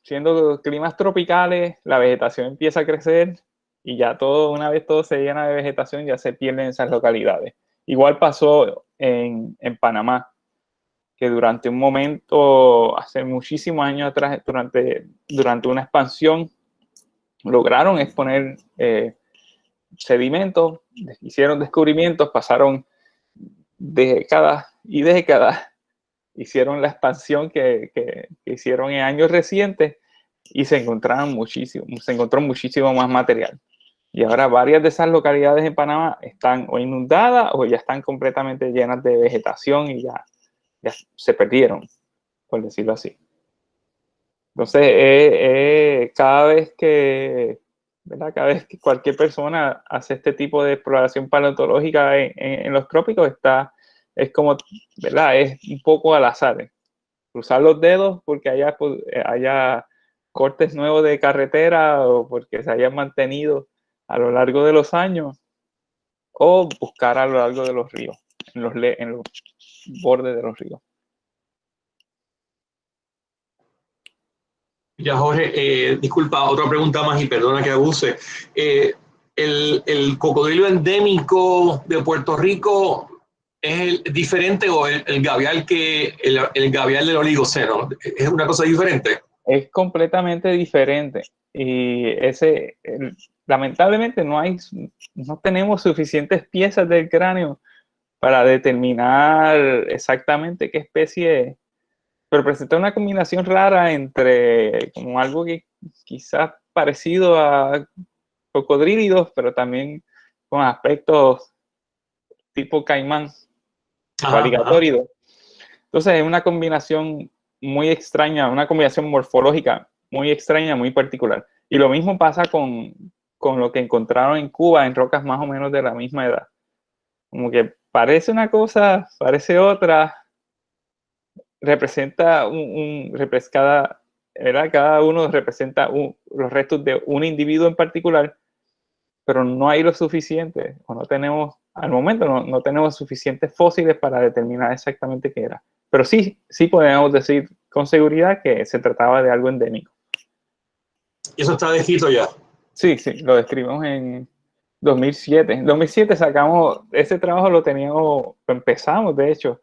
siendo climas tropicales, la vegetación empieza a crecer y ya una vez todo se llena de vegetación, ya se pierden esas localidades. Igual pasó en Panamá, que durante un momento, hace muchísimos años atrás, durante una expansión, lograron exponer sedimentos, hicieron descubrimientos, pasaron décadas y décadas, hicieron la expansión que hicieron en años recientes y se encontró muchísimo más material. Y ahora varias de esas localidades en Panamá están o inundadas o ya están completamente llenas de vegetación y ya se perdieron, por decirlo así. Entonces, cada vez que cualquier persona hace este tipo de exploración paleontológica en los trópicos, es como, ¿verdad?, es un poco al azar. Cruzar los dedos porque haya cortes nuevos de carretera o porque se hayan mantenido a lo largo de los años, o buscar a lo largo de los ríos, en los bordes de los ríos. Ya, Jorge, disculpa, otra pregunta más y perdona que abuse. ¿El cocodrilo endémico de Puerto Rico es diferente o el gavial el gavial del Oligoceno? ¿Es una cosa diferente? Es completamente diferente. Y lamentablemente no tenemos suficientes piezas del cráneo para determinar exactamente qué especie es. Pero presenta una combinación rara entre como algo que quizás parecido a cocodrílidos, pero también con aspectos tipo caimán o aligatórido. Entonces es una combinación muy extraña, una combinación morfológica muy extraña, muy particular. Y lo mismo pasa con lo que encontraron en Cuba en rocas más o menos de la misma edad. Como que parece una cosa, parece otra, representa cada uno representa los restos de un individuo en particular, pero no hay lo suficiente, o no tenemos, al momento no tenemos suficientes fósiles para determinar exactamente qué era. Pero sí podemos decir con seguridad que se trataba de algo endémico. ¿Y eso está descrito ya? Sí, lo describimos en 2007. En 2007 sacamos, ese trabajo lo empezamos, de hecho,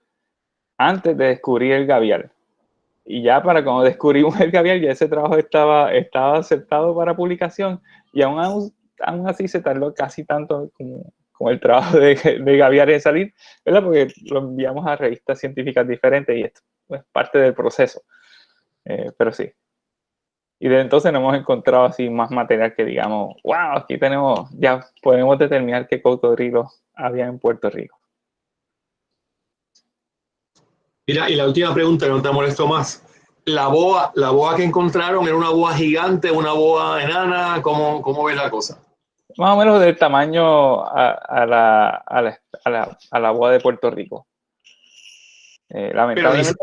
antes de descubrir el gavial. Y ya para cuando descubrimos el gavial, ya ese trabajo estaba aceptado para publicación, y aún así se tardó casi tanto como el trabajo de gavial en salir, ¿verdad? Porque lo enviamos a revistas científicas diferentes y esto es parte del proceso. Pero sí. Y desde entonces no hemos encontrado así más material que digamos, wow, aquí ya podemos determinar qué cocodrilos había en Puerto Rico. Mira, y la última pregunta, no te molesto más. La boa que encontraron era una boa gigante, una boa enana, ¿cómo ves la cosa? Más o menos del tamaño a la boa de Puerto Rico. Lamentablemente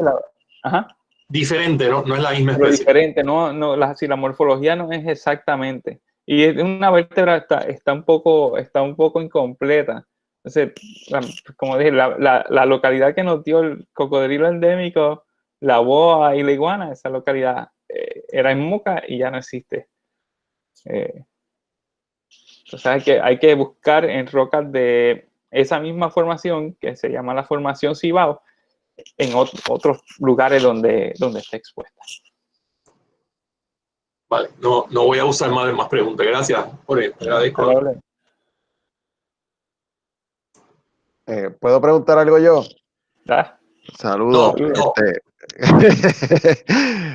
diferente, ¿no? No es la misma pero especie. Diferente, si la morfología no es exactamente. Y es una vértebra está un poco incompleta. Entonces, como dije, la localidad que nos dio el cocodrilo endémico, la boa y la iguana, esa localidad era en Moca y ya no existe. Entonces hay que buscar en rocas de esa misma formación, que se llama la formación Cibao, en otros lugares donde está expuesta. Vale, no voy a usar más preguntas. Gracias, Jorge. Te agradezco. ¿Puedo preguntar algo yo? ¿Verdad? Saludos. No.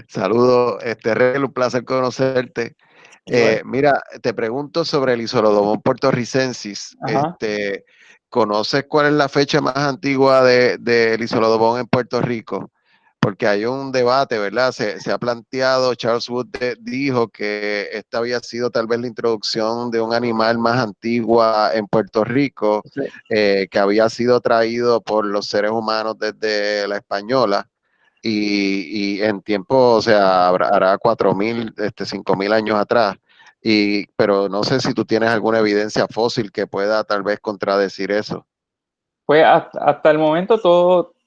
Saludos, Rel, un placer conocerte. Mira, te pregunto sobre el Isolodobón puertorricensis. Ajá. ¿Conoces cuál es la fecha más antigua del Isolodobón en Puerto Rico? Porque hay un debate, ¿verdad? Se ha planteado, Charles Wood dijo que esta había sido tal vez la introducción de un animal más antigua en Puerto Rico, Sí. que había sido traído por los seres humanos desde la española. Y en tiempo, o sea, hará 4.000, 5.000 años atrás. Pero no sé si tú tienes alguna evidencia fósil que pueda tal vez contradecir eso. Pues hasta el momento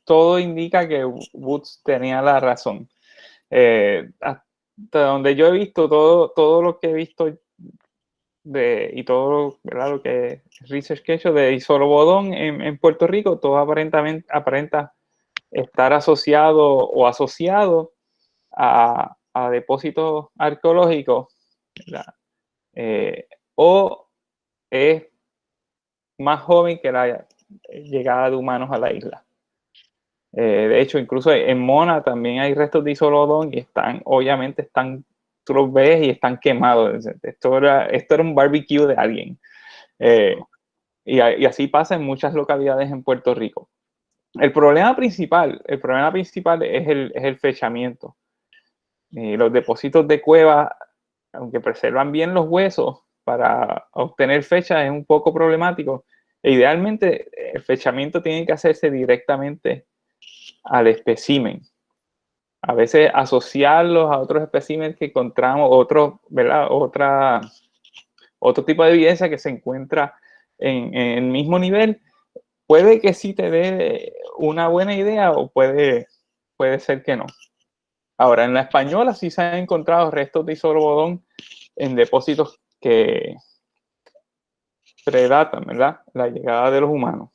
todo indica que Woods tenía la razón. Hasta donde yo he visto, todo lo que he visto y todo, ¿verdad?, lo que research que he hecho de Isolobodón en Puerto Rico, todo aparenta estar asociado a depósitos arqueológicos, ¿verdad? O es más joven que la llegada de humanos a la isla. De hecho, incluso en Mona también hay restos de Isolodón y obviamente tú los ves y están quemados. Esto era un barbecue de alguien. Y así pasa en muchas localidades en Puerto Rico. El problema principal es el fechamiento. Los depósitos de cuevas, aunque preservan bien los huesos, para obtener fechas es un poco problemático. Idealmente, el fechamiento tiene que hacerse directamente al espécimen. A veces asociarlos a otros especímenes que encontramos, ¿verdad? Otro tipo de evidencia que se encuentra en el mismo nivel, puede que sí te dé una buena idea o puede ser que no. Ahora, en la española sí se han encontrado restos de Isolodón en depósitos que predatan, ¿verdad?, la llegada de los humanos.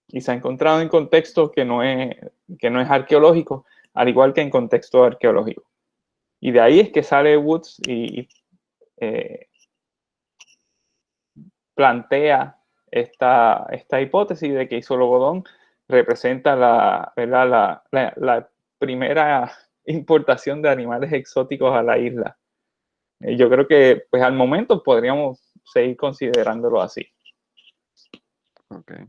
Y se ha encontrado en contextos que no es arqueológico, al igual que en contexto arqueológico. Y de ahí es que sale Woods y plantea esta hipótesis de que Isolodón representa la primera importación de animales exóticos a la isla. Yo creo que pues al momento podríamos seguir considerándolo así. Okay.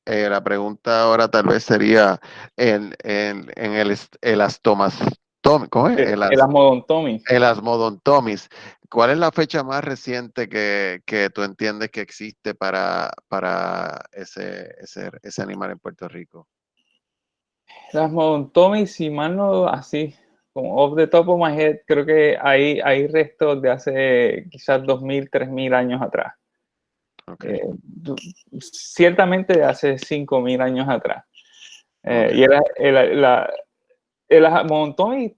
La pregunta ahora tal vez sería en el astomastomys, ¿cómo es? El Asmodontomis. El asmodontomis. ¿Cuál es la fecha más reciente que tú entiendes que existe para ese animal en Puerto Rico? El Asmodontomis, si mal no, así, como off the top of my head, creo que hay restos de hace quizás 2.000, 3.000 años atrás. Okay. Ciertamente de hace 5.000 años atrás. Okay. Y el Asmodontomis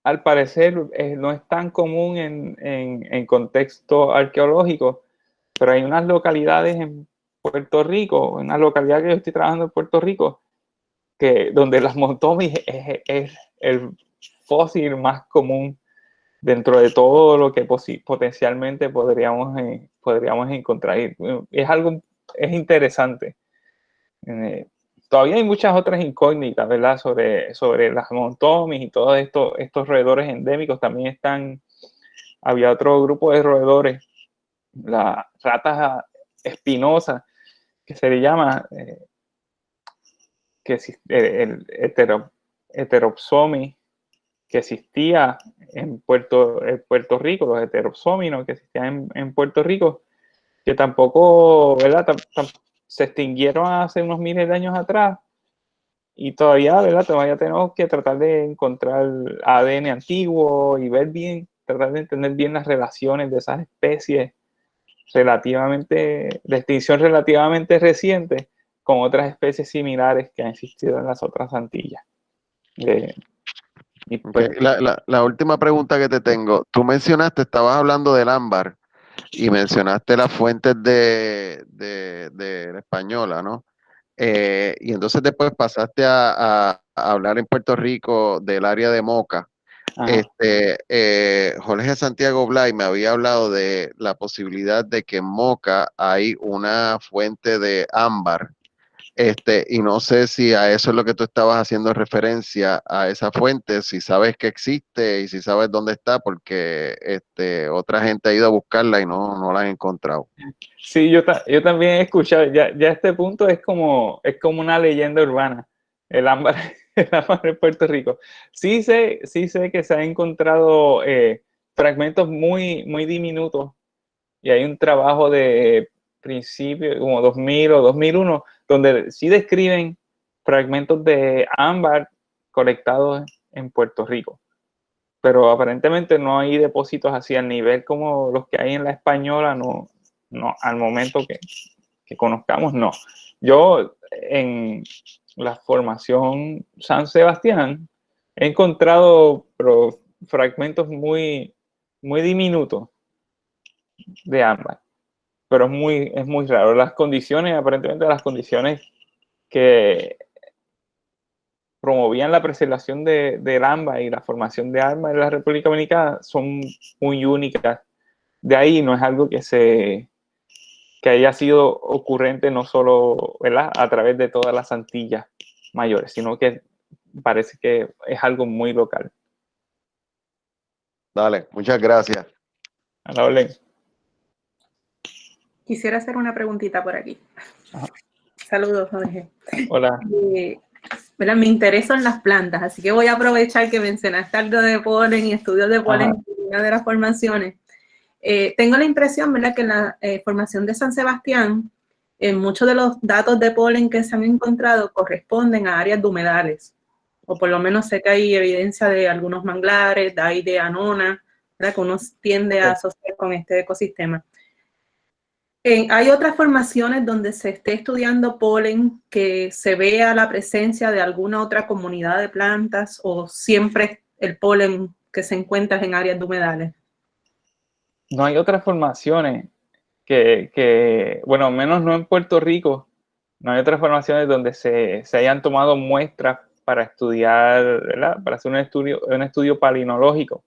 al parecer no es tan común en contexto arqueológico, pero hay unas localidades en Puerto Rico, una localidad que yo estoy trabajando en Puerto Rico, donde el Asmodontomis es el fósil más común dentro de todo lo que potencialmente podríamos encontrar. Es interesante. Todavía hay muchas otras incógnitas, ¿verdad?, sobre las montomis y todos estos roedores endémicos. También había otro grupo de roedores, las ratas espinosas, que se le llama, el Heteropsomi, que existía en Puerto Rico, los heteropsóminos que existían en Puerto Rico, que tampoco, ¿verdad?, se extinguieron hace unos miles de años atrás. Y todavía, ¿verdad?, todavía tenemos que tratar de encontrar ADN antiguo y tratar de entender bien las relaciones de esas especies de extinción relativamente reciente con otras especies similares que han existido en las otras Antillas. Y pues, Okay. La última pregunta que te tengo, tú estabas hablando del ámbar y mencionaste las fuentes de la española, ¿no? Y entonces después pasaste a hablar en Puerto Rico del área de Moca. Jorge Santiago Blay me había hablado de la posibilidad de que en Moca hay una fuente de ámbar, y no sé si a eso es lo que tú estabas haciendo referencia, a esa fuente, si sabes que existe y si sabes dónde está, porque otra gente ha ido a buscarla y no la han encontrado. Sí, yo también he escuchado, ya este punto es como una leyenda urbana, el ámbar, el ámbar en Puerto Rico. Sí sé que se han encontrado fragmentos muy, muy diminutos, y hay un trabajo de principio, como 2000 o 2001, donde sí describen fragmentos de ámbar colectados en Puerto Rico. Pero aparentemente no hay depósitos así al nivel como los que hay en la Española, no al momento que conozcamos, no. Yo en la formación San Sebastián he encontrado fragmentos muy, muy diminutos de ámbar, pero es muy raro. Las condiciones, aparentemente las condiciones que promovían la preservación del ámbar y la formación de ámbar en la República Dominicana son muy únicas. De ahí no es algo que haya sido ocurrente no solo, ¿verdad?, a través de todas las Antillas mayores, sino que parece que es algo muy local. Dale, muchas gracias. A la orden. Quisiera hacer una preguntita por aquí. Ajá. Saludos, Jorge. Hola. Me intereso en las plantas, así que voy a aprovechar que mencionaste algo de polen y estudios de polen en una de las formaciones. Tengo la impresión, ¿verdad?, que en la formación de San Sebastián, muchos de los datos de polen que se han encontrado corresponden a áreas de humedales, o por lo menos sé que hay evidencia de algunos manglares, de Anona, ¿verdad?, que uno tiende a asociar con este ecosistema. ¿Hay otras formaciones donde se esté estudiando polen que se vea la presencia de alguna otra comunidad de plantas, o siempre el polen que se encuentra en áreas de humedales? No hay otras formaciones bueno, menos no en Puerto Rico, no hay otras formaciones donde se hayan tomado muestras para estudiar, ¿verdad?, para hacer un estudio palinológico,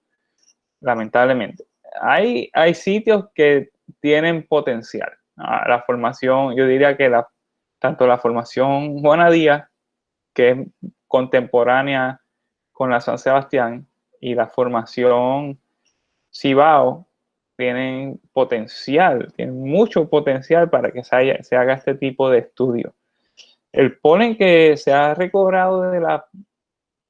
lamentablemente. Hay sitios que tienen potencial. La formación, yo diría que tanto la formación Juana Díaz, que es contemporánea con la San Sebastián, y la formación Cibao, tienen mucho potencial para que se haga este tipo de estudio. El polen que se ha recobrado de la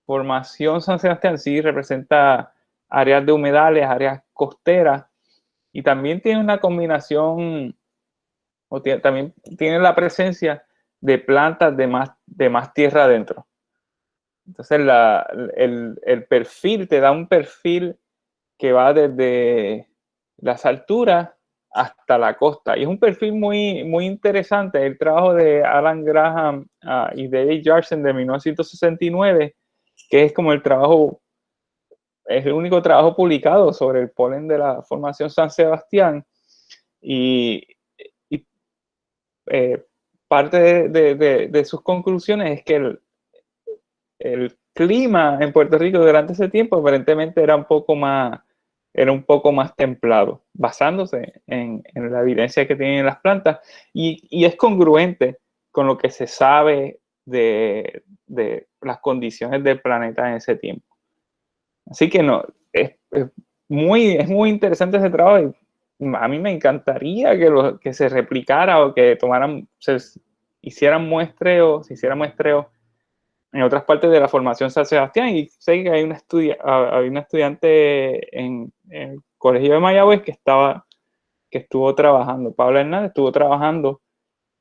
formación San Sebastián sí representa áreas de humedales, áreas costeras, y también tiene una combinación, también tiene la presencia de plantas de más tierra adentro. Entonces el perfil te da un perfil que va desde las alturas hasta la costa, y es un perfil muy, muy interesante. El trabajo de Alan Graham y David Jarsen de 1969, que es como es el único trabajo publicado sobre el polen de la formación San Sebastián, y parte de sus conclusiones es que el clima en Puerto Rico durante ese tiempo aparentemente era un poco más templado, basándose en la evidencia que tienen las plantas, y es congruente con lo que se sabe de las condiciones del planeta en ese tiempo. Así que es muy interesante ese trabajo, y a mí me encantaría que se replicara, o que se hicieran muestreos en otras partes de la formación San Sebastián. Y sé que hay una estudiante en el Colegio de Mayagüez que estuvo trabajando, Paula Hernández, estuvo trabajando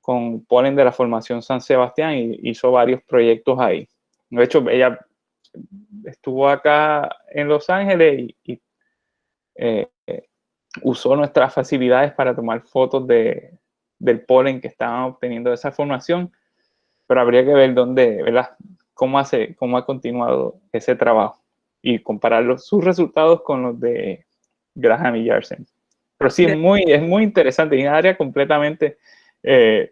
con polen de la formación San Sebastián y hizo varios proyectos ahí. De hecho, ella estuvo acá en Los Ángeles y usó nuestras facilidades para tomar fotos del polen que estaban obteniendo de esa formación, pero habría que ver ¿verdad?, cómo ha continuado ese trabajo y comparar sus resultados con los de Graham y Jarsen. Pero sí, es muy interesante, y una área completamente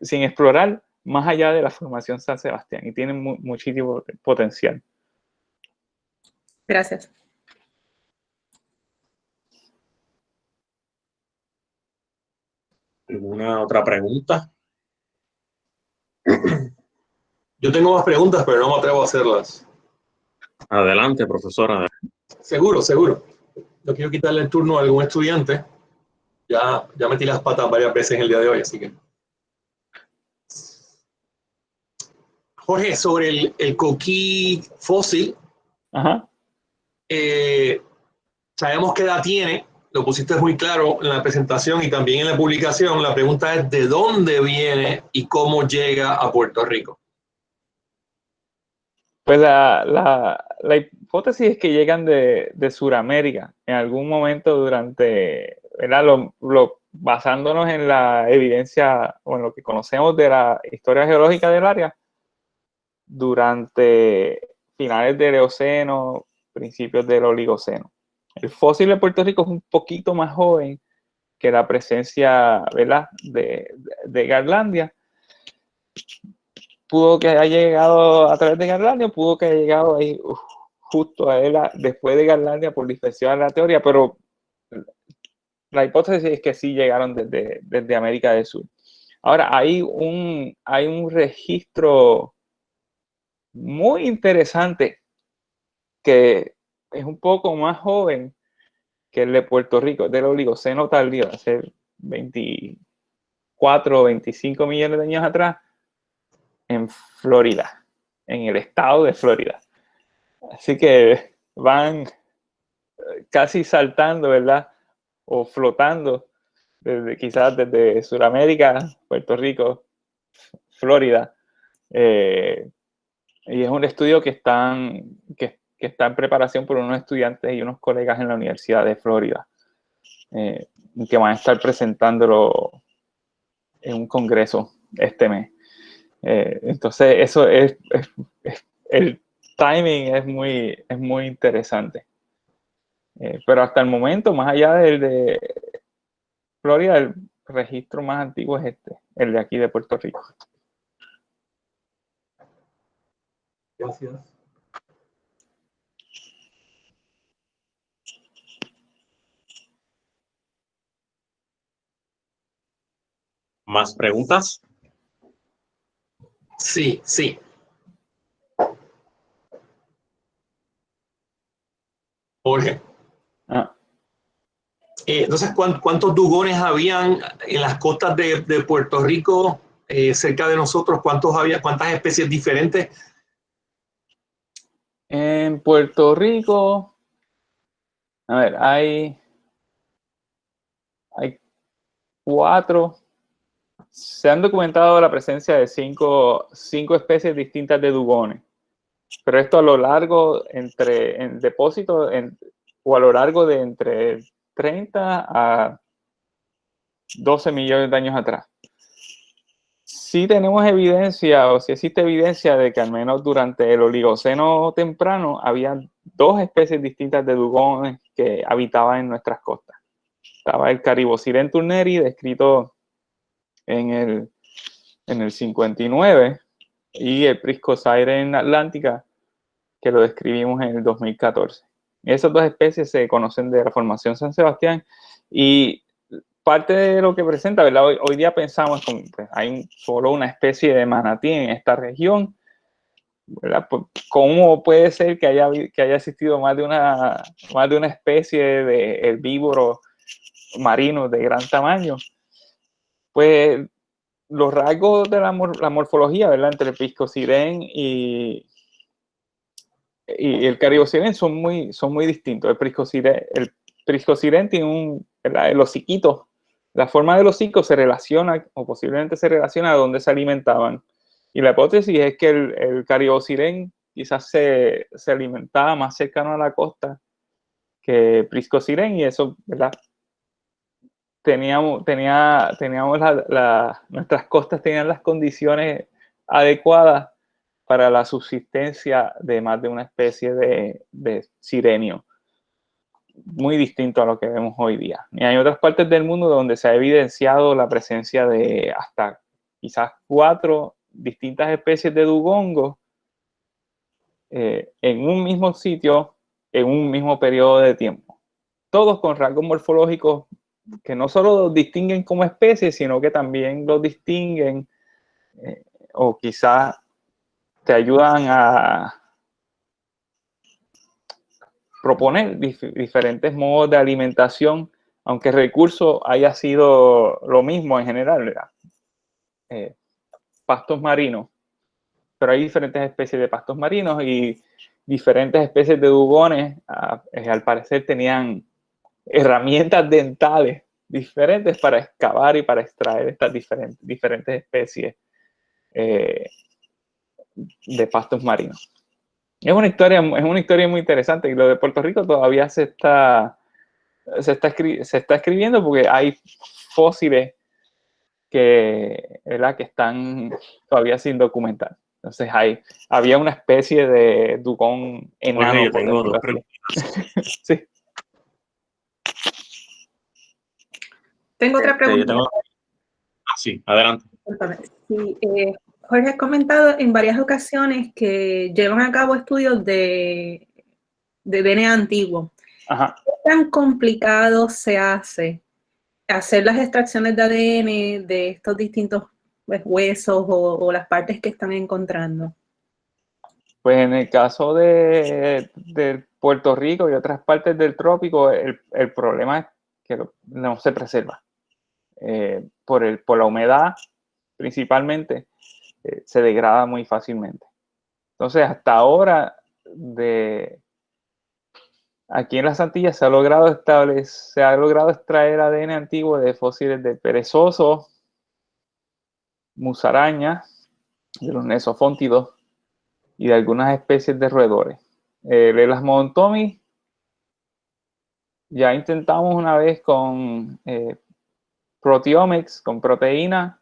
sin explorar más allá de la formación San Sebastián, y tiene muchísimo potencial. Gracias. otra pregunta? Yo tengo más preguntas, pero no me atrevo a hacerlas. Adelante, profesora. Seguro, seguro. No quiero quitarle el turno a algún estudiante. Ya metí las patas varias veces en el día de hoy, así que... Jorge, sobre el coquí fósil, Ajá. sabemos qué edad tiene, lo pusiste muy claro en la presentación y también en la publicación. La pregunta es ¿de dónde viene y cómo llega a Puerto Rico? Pues la hipótesis es que llegan de Sudamérica en algún momento durante, ¿verdad? Basándonos en la evidencia o en lo que conocemos de la historia geológica del área, durante finales del Eoceno, principios del Oligoceno. El fósil de Puerto Rico es un poquito más joven que la presencia, ¿verdad?, de Garlandia. Pudo que haya llegado a través de Garlandia, pudo que haya llegado ahí justo a él después de Garlandia por dispersión de la teoría, pero la hipótesis es que sí llegaron desde América del Sur. Ahora, hay un registro muy interesante que es un poco más joven que el de Puerto Rico, del Oligoceno tardío, hace 24 o 25 millones de años atrás, en Florida, en el estado de Florida. Así que van casi saltando, ¿verdad? O flotando, quizás desde Sudamérica, Puerto Rico, Florida. Y es un estudio que está en preparación por unos estudiantes y unos colegas en la Universidad de Florida, que van a estar presentándolo en un congreso este mes. Entonces, eso el timing es muy interesante. Pero hasta el momento, más allá del de Florida, el registro más antiguo es el de aquí de Puerto Rico. Gracias. ¿Más preguntas? Sí, sí. Jorge. Entonces, ¿cuántos dugones habían en las costas de Puerto Rico, cerca de nosotros? ¿Cuántos había? ¿Cuántas especies diferentes? En Puerto Rico, a ver, hay 4. Se han documentado la presencia de 5 especies distintas de dugones, pero esto a lo largo en depósitos o a lo largo de entre 30 a 12 millones de años atrás. Sí tenemos evidencia, o sí existe evidencia de que al menos durante el Oligoceno temprano había 2 especies distintas de dugones que habitaban en nuestras costas. Estaba el Caribocirén turneri, descrito en el 59, y el Priscosirén atlántica, que lo describimos en el 2014. Esas 2 especies se conocen de la Formación San Sebastián, y parte de lo que presenta, ¿verdad? Hoy día pensamos que pues, hay solo una especie de manatí en esta región, ¿verdad? ¿Cómo puede ser que haya existido más de una especie de herbívoro marino de gran tamaño? Pues los rasgos de la morfología, ¿verdad?, entre el Priscosirén y el Caribocirén son muy distintos. El Priscosirén tiene el hociquito. La forma del hocico se relaciona, o posiblemente se relaciona, a dónde se alimentaban. Y la hipótesis es que el Caribocirén quizás se alimentaba más cercano a la costa que Priscosirén, y eso, ¿verdad? Nuestras costas tenían las condiciones adecuadas para la subsistencia de más de una especie de sirenio, muy distinto a lo que vemos hoy día. Y hay otras partes del mundo donde se ha evidenciado la presencia de hasta quizás 4 distintas especies de dugongo en un mismo sitio, en un mismo periodo de tiempo, todos con rasgos morfológicos que no solo los distinguen como especie, sino que también los distinguen o quizás te ayudan a proponer diferentes modos de alimentación, aunque el recurso haya sido lo mismo en general, ¿verdad? Pastos marinos, pero hay diferentes especies de pastos marinos y diferentes especies de dugones, al parecer tenían herramientas dentales diferentes para excavar y para extraer estas diferentes especies de pastos marinos. Es una historia muy interesante y lo de Puerto Rico todavía se está escribiendo porque hay fósiles ¿verdad? Que están todavía sin documentar. Entonces había una especie de dugón enano. Yo tengo dos sí. Tengo otra pregunta. Sí, adelante. Sí, Jorge ha comentado en varias ocasiones que llevan a cabo estudios de DNA antiguo. Ajá. ¿Qué tan complicado se hace hacer las extracciones de ADN de estos distintos huesos o las partes que están encontrando? Pues en el caso de Puerto Rico y otras partes del trópico, el problema es que no se preserva. Por la humedad, principalmente, se degrada muy fácilmente. Entonces, hasta ahora, aquí en las Antillas se ha logrado extraer ADN antiguo de fósiles de perezosos, musarañas, de los nesofóntidos y de algunas especies de roedores. El elasmodontomi ya intentamos una vez con proteomics, con proteína,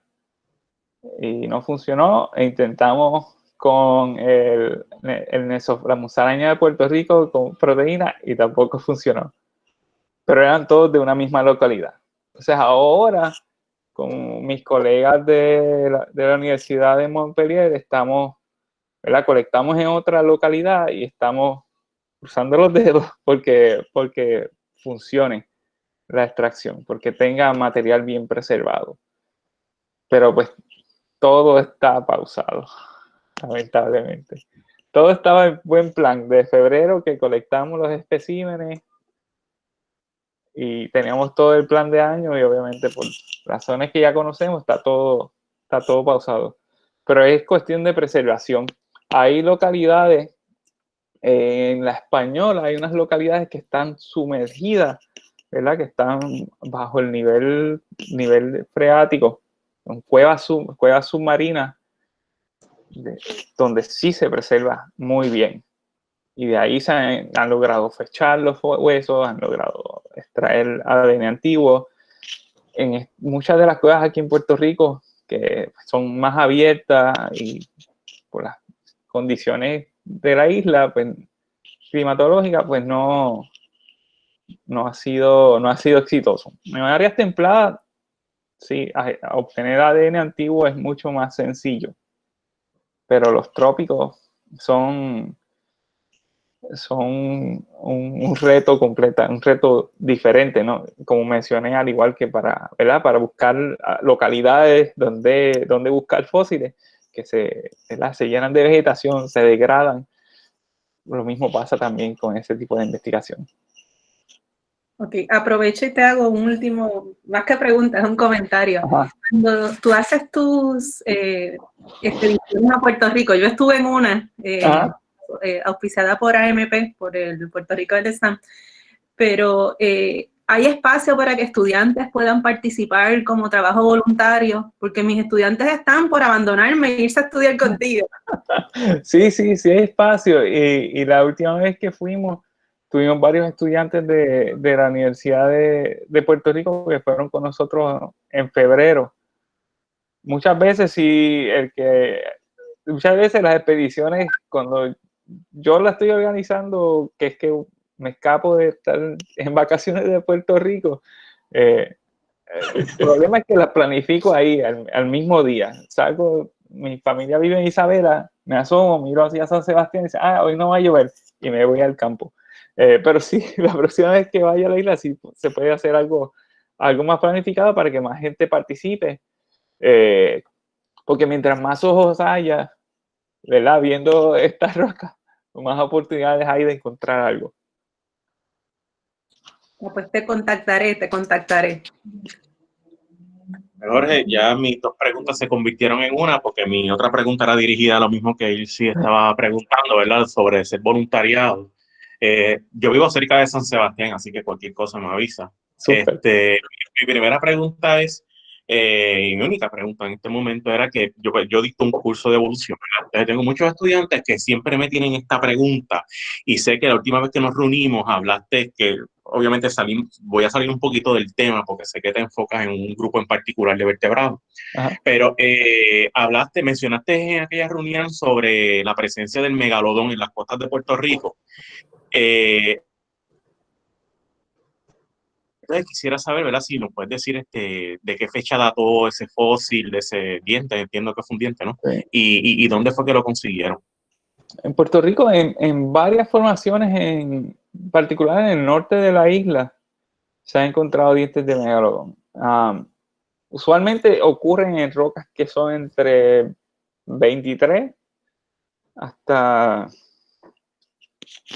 y no funcionó. E intentamos con la musaraña de Puerto Rico con proteína y tampoco funcionó. Pero eran todos de una misma localidad. Entonces ahora, con mis colegas de la Universidad de Montpellier, colectamos en otra localidad y estamos cruzando los dedos porque funcione la extracción, porque tenga material bien preservado. Pero pues todo está pausado, lamentablemente. Todo estaba en buen plan. De febrero que colectamos los especímenes y teníamos todo el plan de año y obviamente por razones que ya conocemos está todo pausado. Pero es cuestión de preservación. Hay localidades, en La Española hay unas localidades que están sumergidas, ¿verdad? Que están bajo el nivel freático, en cuevas submarinas, donde sí se preserva muy bien. Y de ahí se han logrado fechar los huesos, han logrado extraer ADN antiguo. En muchas de las cuevas aquí en Puerto Rico, que son más abiertas y por las condiciones de la isla, pues, climatológica, pues no ha sido exitoso. En áreas templadas, sí, obtener ADN antiguo es mucho más sencillo. Pero los trópicos son un reto un reto diferente, ¿no? Como mencioné, al igual que para buscar localidades donde buscar fósiles que se llenan de vegetación, se degradan. Lo mismo pasa también con ese tipo de investigación. Ok, aprovecho y te hago un último, más que pregunta, es un comentario. Ajá. Cuando tú haces tus expediciones a Puerto Rico, yo estuve en una auspiciada por AMP, por el Puerto Rico del Slam, pero ¿hay espacio para que estudiantes puedan participar como trabajo voluntario? Porque mis estudiantes están por abandonarme e irse a estudiar contigo. Sí, hay espacio. Y la última vez que fuimos, tuvimos varios estudiantes de la Universidad de Puerto Rico que fueron con nosotros en febrero. Muchas veces las expediciones, cuando yo las estoy organizando, que es que me escapo de estar en vacaciones de Puerto Rico, el problema es que las planifico ahí al mismo día. Salgo, mi familia vive en Isabela, me asomo, miro hacia San Sebastián y dice, hoy no va a llover, y me voy al campo. Pero sí, la próxima vez que vaya a la isla sí se puede hacer algo algo más planificado para que más gente participe, porque mientras más ojos haya, ¿verdad?, viendo estas rocas, más oportunidades hay de encontrar algo. Pues te contactaré, te contactaré. Jorge, ya mis dos preguntas se convirtieron en una, porque mi otra pregunta era dirigida a lo mismo que él sí estaba preguntando, ¿verdad? Sobre ese voluntariado. Yo vivo cerca de San Sebastián, así que cualquier cosa me avisa. Súper. Mi primera pregunta es, y mi única pregunta en este momento era que yo dicto un curso de evolución, ¿verdad? Entonces tengo muchos estudiantes que siempre me tienen esta pregunta, y sé que la última vez que nos reunimos hablaste que obviamente voy a salir un poquito del tema porque sé que te enfocas en un grupo en particular de vertebrados. Ajá. Pero mencionaste en aquella reunión sobre la presencia del megalodón en las costas de Puerto Rico. Entonces quisiera saber, ¿verdad?, si nos puedes decir de qué fecha dató ese fósil, de ese diente, entiendo que fue un diente, ¿no? Sí. Y dónde fue que lo consiguieron. En Puerto Rico, en varias formaciones, en particular en el norte de la isla, se han encontrado dientes de megalodón. Usualmente ocurren en rocas que son entre 23 hasta,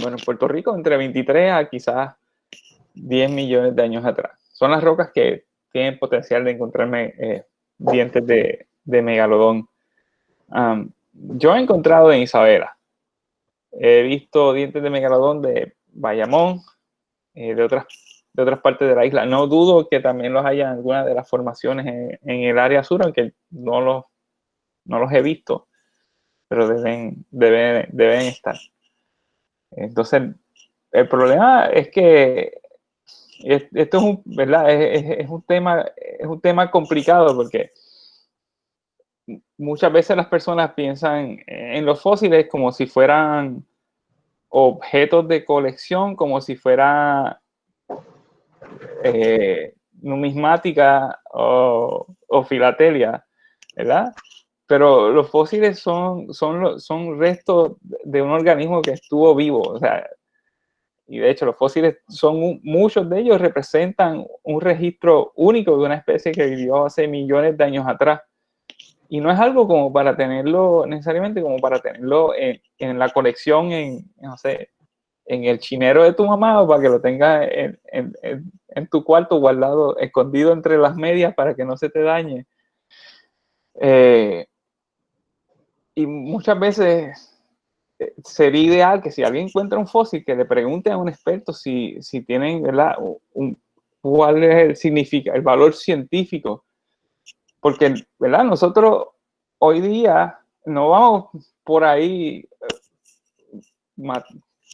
bueno, en Puerto Rico, entre 23 a quizás 10 millones de años atrás. Son las rocas que tienen potencial de encontrarme dientes de megalodón. Yo he encontrado en Isabela. He visto dientes de megalodón de Bayamón, de otras partes de la isla. No dudo que también los haya en algunas de las formaciones en el área sur, aunque no los he visto, pero deben estar. Entonces, el problema es que esto es ¿verdad? Es un tema complicado, porque muchas veces las personas piensan en los fósiles como si fueran objetos de colección, como si fuera numismática o filatelia, ¿verdad? Pero los fósiles son restos de un organismo que estuvo vivo, o sea, y de hecho los fósiles muchos de ellos representan un registro único de una especie que vivió hace millones de años atrás. Y no es algo como para tenerlo, necesariamente como para tenerlo en la colección, no sé, en el chinero de tu mamá, o para que lo tengas en tu cuarto guardado, escondido entre las medias para que no se te dañe. Y muchas veces sería ideal que si alguien encuentra un fósil, que le pregunte a un experto si tienen, ¿verdad?, cuál es el valor científico. Porque, ¿verdad?, nosotros hoy día no vamos por ahí,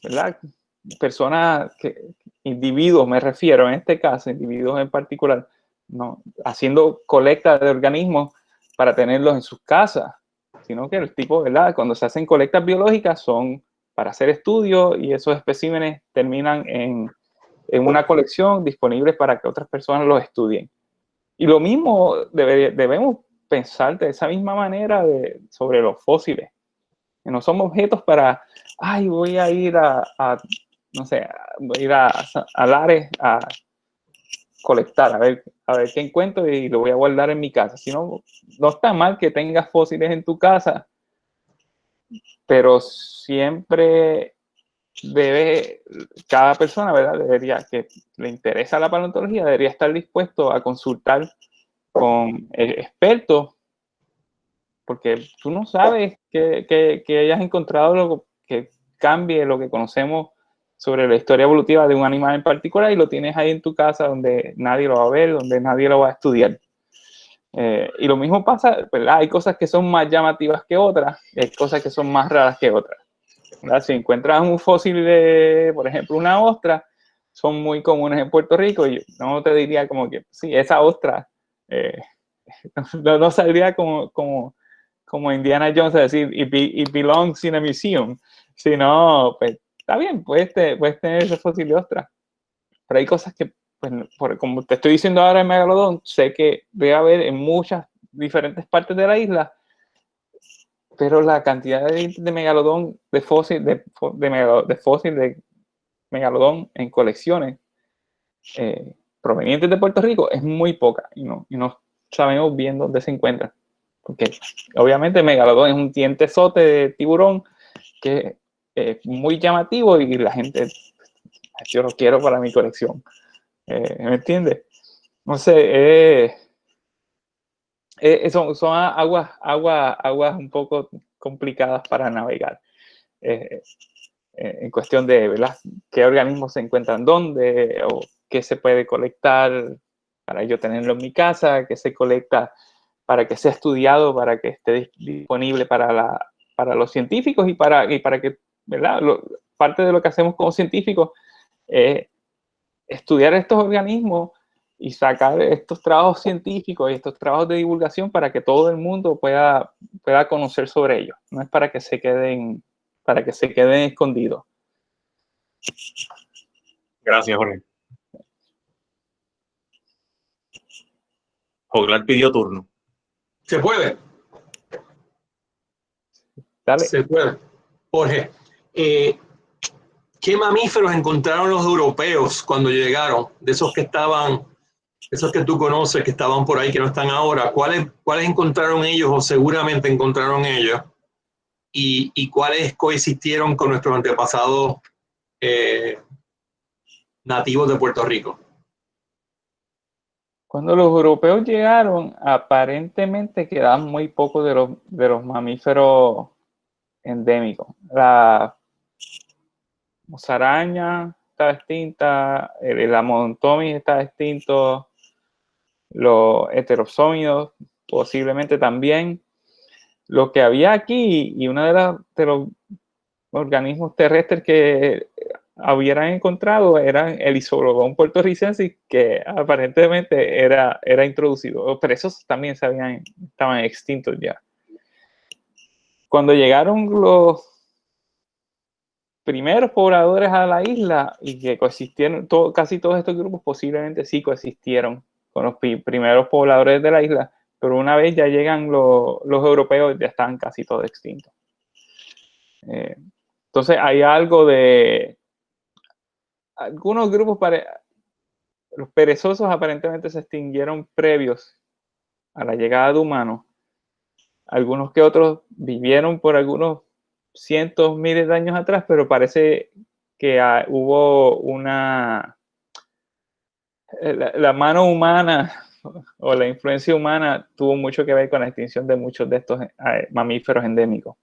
¿verdad?, personas, individuos, me refiero, en este caso, individuos en particular, no haciendo colecta de organismos para tenerlos en sus casas, sino que el tipo, ¿verdad?, cuando se hacen colectas biológicas son para hacer estudios, y esos especímenes terminan en una colección disponibles para que otras personas los estudien. Y lo mismo debemos pensar de esa misma manera sobre los fósiles, que no son objetos para, voy a ir no sé, voy a ir a Lares a colectar, a ver qué encuentro y lo voy a guardar en mi casa. Sino, no está mal que tengas fósiles en tu casa, pero siempre cada persona, ¿verdad?, que le interesa la paleontología, debería estar dispuesto a consultar con expertos, porque tú no sabes que hayas encontrado lo que cambie lo que conocemos sobre la historia evolutiva de un animal en particular, y lo tienes ahí en tu casa donde nadie lo va a ver, donde nadie lo va a estudiar. Y lo mismo pasa, ¿verdad? Hay cosas que son más llamativas que otras, y hay cosas que son más raras que otras, ¿verdad? Si encuentras un fósil de, por ejemplo, una ostra, son muy comunes en Puerto Rico, y no te diría como que, sí, esa ostra no saldría como Indiana Jones a decir, it belongs in a museum, sino, pues, está bien, puedes tener ese fósil de ostra. Pero hay cosas que, pues, como te estoy diciendo ahora en Megalodón, sé que debe haber en muchas diferentes partes de la isla, pero la cantidad de megalodón, de fósil de fósil de megalodón en colecciones, pues provenientes de Puerto Rico es muy poca y no sabemos bien dónde se encuentran. Porque obviamente Megalodon es un dientesote de tiburón que es muy llamativo y la gente, yo lo quiero para mi colección. ¿Me entiendes? No sé, son aguas un poco complicadas para navegar. En cuestión de, ¿verdad?, qué organismos se encuentran dónde o qué se puede colectar para yo tenerlo en mi casa, qué se colecta para que sea estudiado, para que esté disponible para los científicos y para que, ¿verdad?, parte de lo que hacemos como científicos es estudiar estos organismos y sacar estos trabajos científicos y estos trabajos de divulgación para que todo el mundo pueda conocer sobre ellos. No es para que se queden escondidos. Gracias, Jorge. Joglar pidió turno. ¿Se puede? Dale. Se puede. Jorge, ¿qué mamíferos encontraron los europeos cuando llegaron? De esos que estaban, esos que tú conoces, que estaban por ahí, que no están ahora. ¿Cuáles encontraron ellos o seguramente encontraron ellos? ¿Y cuáles coexistieron con nuestros antepasados nativos de Puerto Rico? Cuando los europeos llegaron, aparentemente quedaban muy pocos de los mamíferos endémicos. La musaraña está extinta, el Amodontomis está extinto, los heterosómidos posiblemente también. Lo que había aquí, y uno de los organismos terrestres que hubieran encontrado eran el Isoglodon puertorricensis, que aparentemente era introducido, pero esos también estaban extintos ya. Cuando llegaron los primeros pobladores a la isla y que coexistieron, casi todos estos grupos posiblemente sí coexistieron con los primeros pobladores de la isla, pero una vez ya llegan los europeos, ya están casi todos extintos. Entonces hay algo de algunos grupos, los perezosos aparentemente se extinguieron previos a la llegada de humanos. Algunos que otros vivieron por algunos cientos, miles de años atrás, pero parece que hubo la mano humana o la influencia humana tuvo mucho que ver con la extinción de muchos de estos mamíferos endémicos.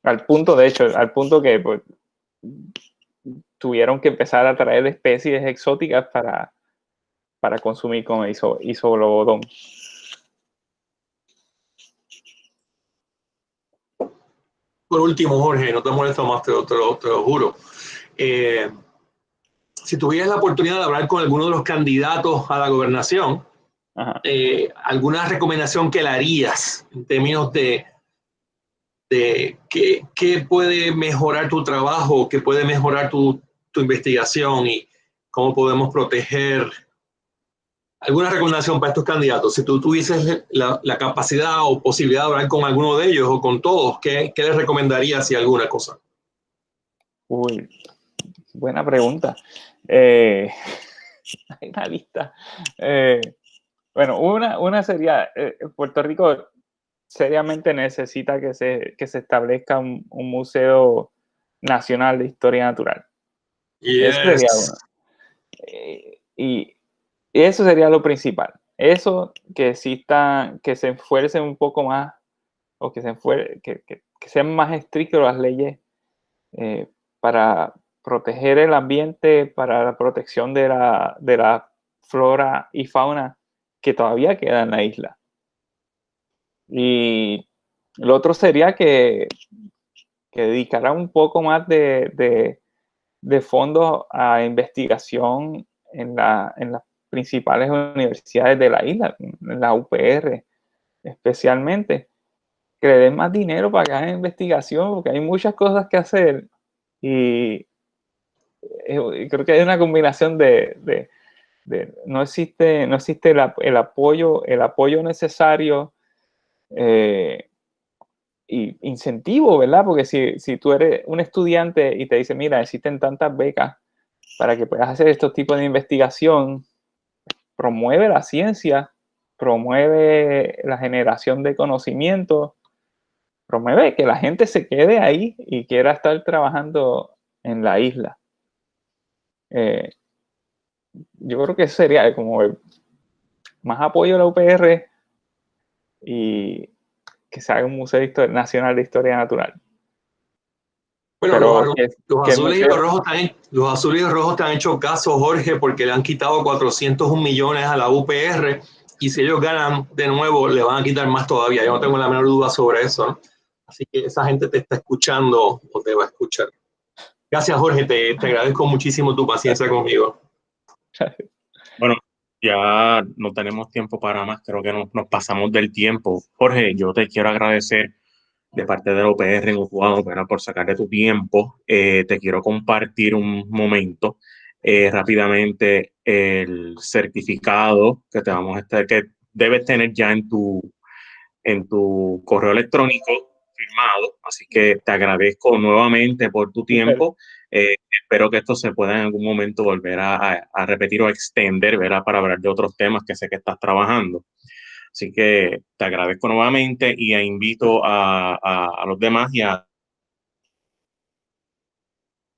Al punto que pues, tuvieron que empezar a traer especies exóticas para consumir como Isoglodon. Por último, Jorge, no te molesto más, te lo juro. Si tuvieras la oportunidad de hablar con alguno de los candidatos a la gobernación, ¿alguna recomendación que le harías en términos de qué puede mejorar tu trabajo, qué puede mejorar tu investigación y cómo podemos proteger? ¿Alguna recomendación para estos candidatos? Si tú tuvieses la capacidad o posibilidad de hablar con alguno de ellos o con todos, ¿qué les recomendarías, si alguna cosa? Uy, buena pregunta. Hay una lista. Bueno, una sería, Puerto Rico seriamente necesita que se establezca un museo nacional de historia natural. Yes. Eso sería uno. Y eso sería lo principal. Eso, que exista, que se esfuercen un poco más, o que sean más estrictas las leyes para proteger el ambiente, para la protección de la flora y fauna que todavía queda en la isla. Y lo otro sería que dedicara un poco más de fondos a investigación en las principales universidades de la isla, en la UPR especialmente, que le den más dinero para que hagan investigación, porque hay muchas cosas que hacer y creo que hay una combinación de no existe el apoyo necesario y incentivo, ¿verdad? Porque si tú eres un estudiante y te dicen, mira, existen tantas becas para que puedas hacer estos tipos de investigación, promueve la ciencia, promueve la generación de conocimiento, promueve que la gente se quede ahí y quiera estar trabajando en la isla. Yo creo que eso sería como más apoyo a la UPR y que se haga un Museo Nacional de Historia Natural. Bueno, Pero los azules y los rojos te han hecho caso, Jorge, porque le han quitado 401 millones a la UPR y si ellos ganan de nuevo, le van a quitar más todavía. Yo no tengo la menor duda sobre eso, ¿no? Así que esa gente te está escuchando o te va a escuchar. Gracias, Jorge. Te agradezco muchísimo tu paciencia conmigo. Bueno, ya no tenemos tiempo para más. Creo que nos pasamos del tiempo. Jorge, yo te quiero agradecer de parte de la UPR en Utuado, por sacar de tu tiempo. Te quiero compartir un momento rápidamente el certificado que te vamos a que debes tener ya en tu correo electrónico firmado. Así que te agradezco nuevamente por tu tiempo. Espero que esto se pueda en algún momento volver a repetir o extender, ¿verdad? Para hablar de otros temas que sé que estás trabajando. Así que te agradezco nuevamente y invito a los demás y a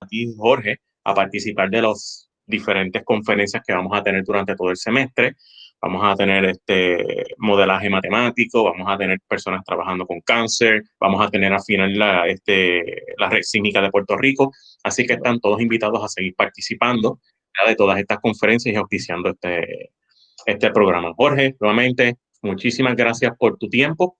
ti, Jorge, a participar de las diferentes conferencias que vamos a tener durante todo el semestre. Vamos a tener modelaje matemático, vamos a tener personas trabajando con cáncer, vamos a tener al final la Red Sísmica de Puerto Rico. Así que están todos invitados a seguir participando de todas estas conferencias y auspiciando este programa. Jorge, nuevamente, muchísimas gracias por tu tiempo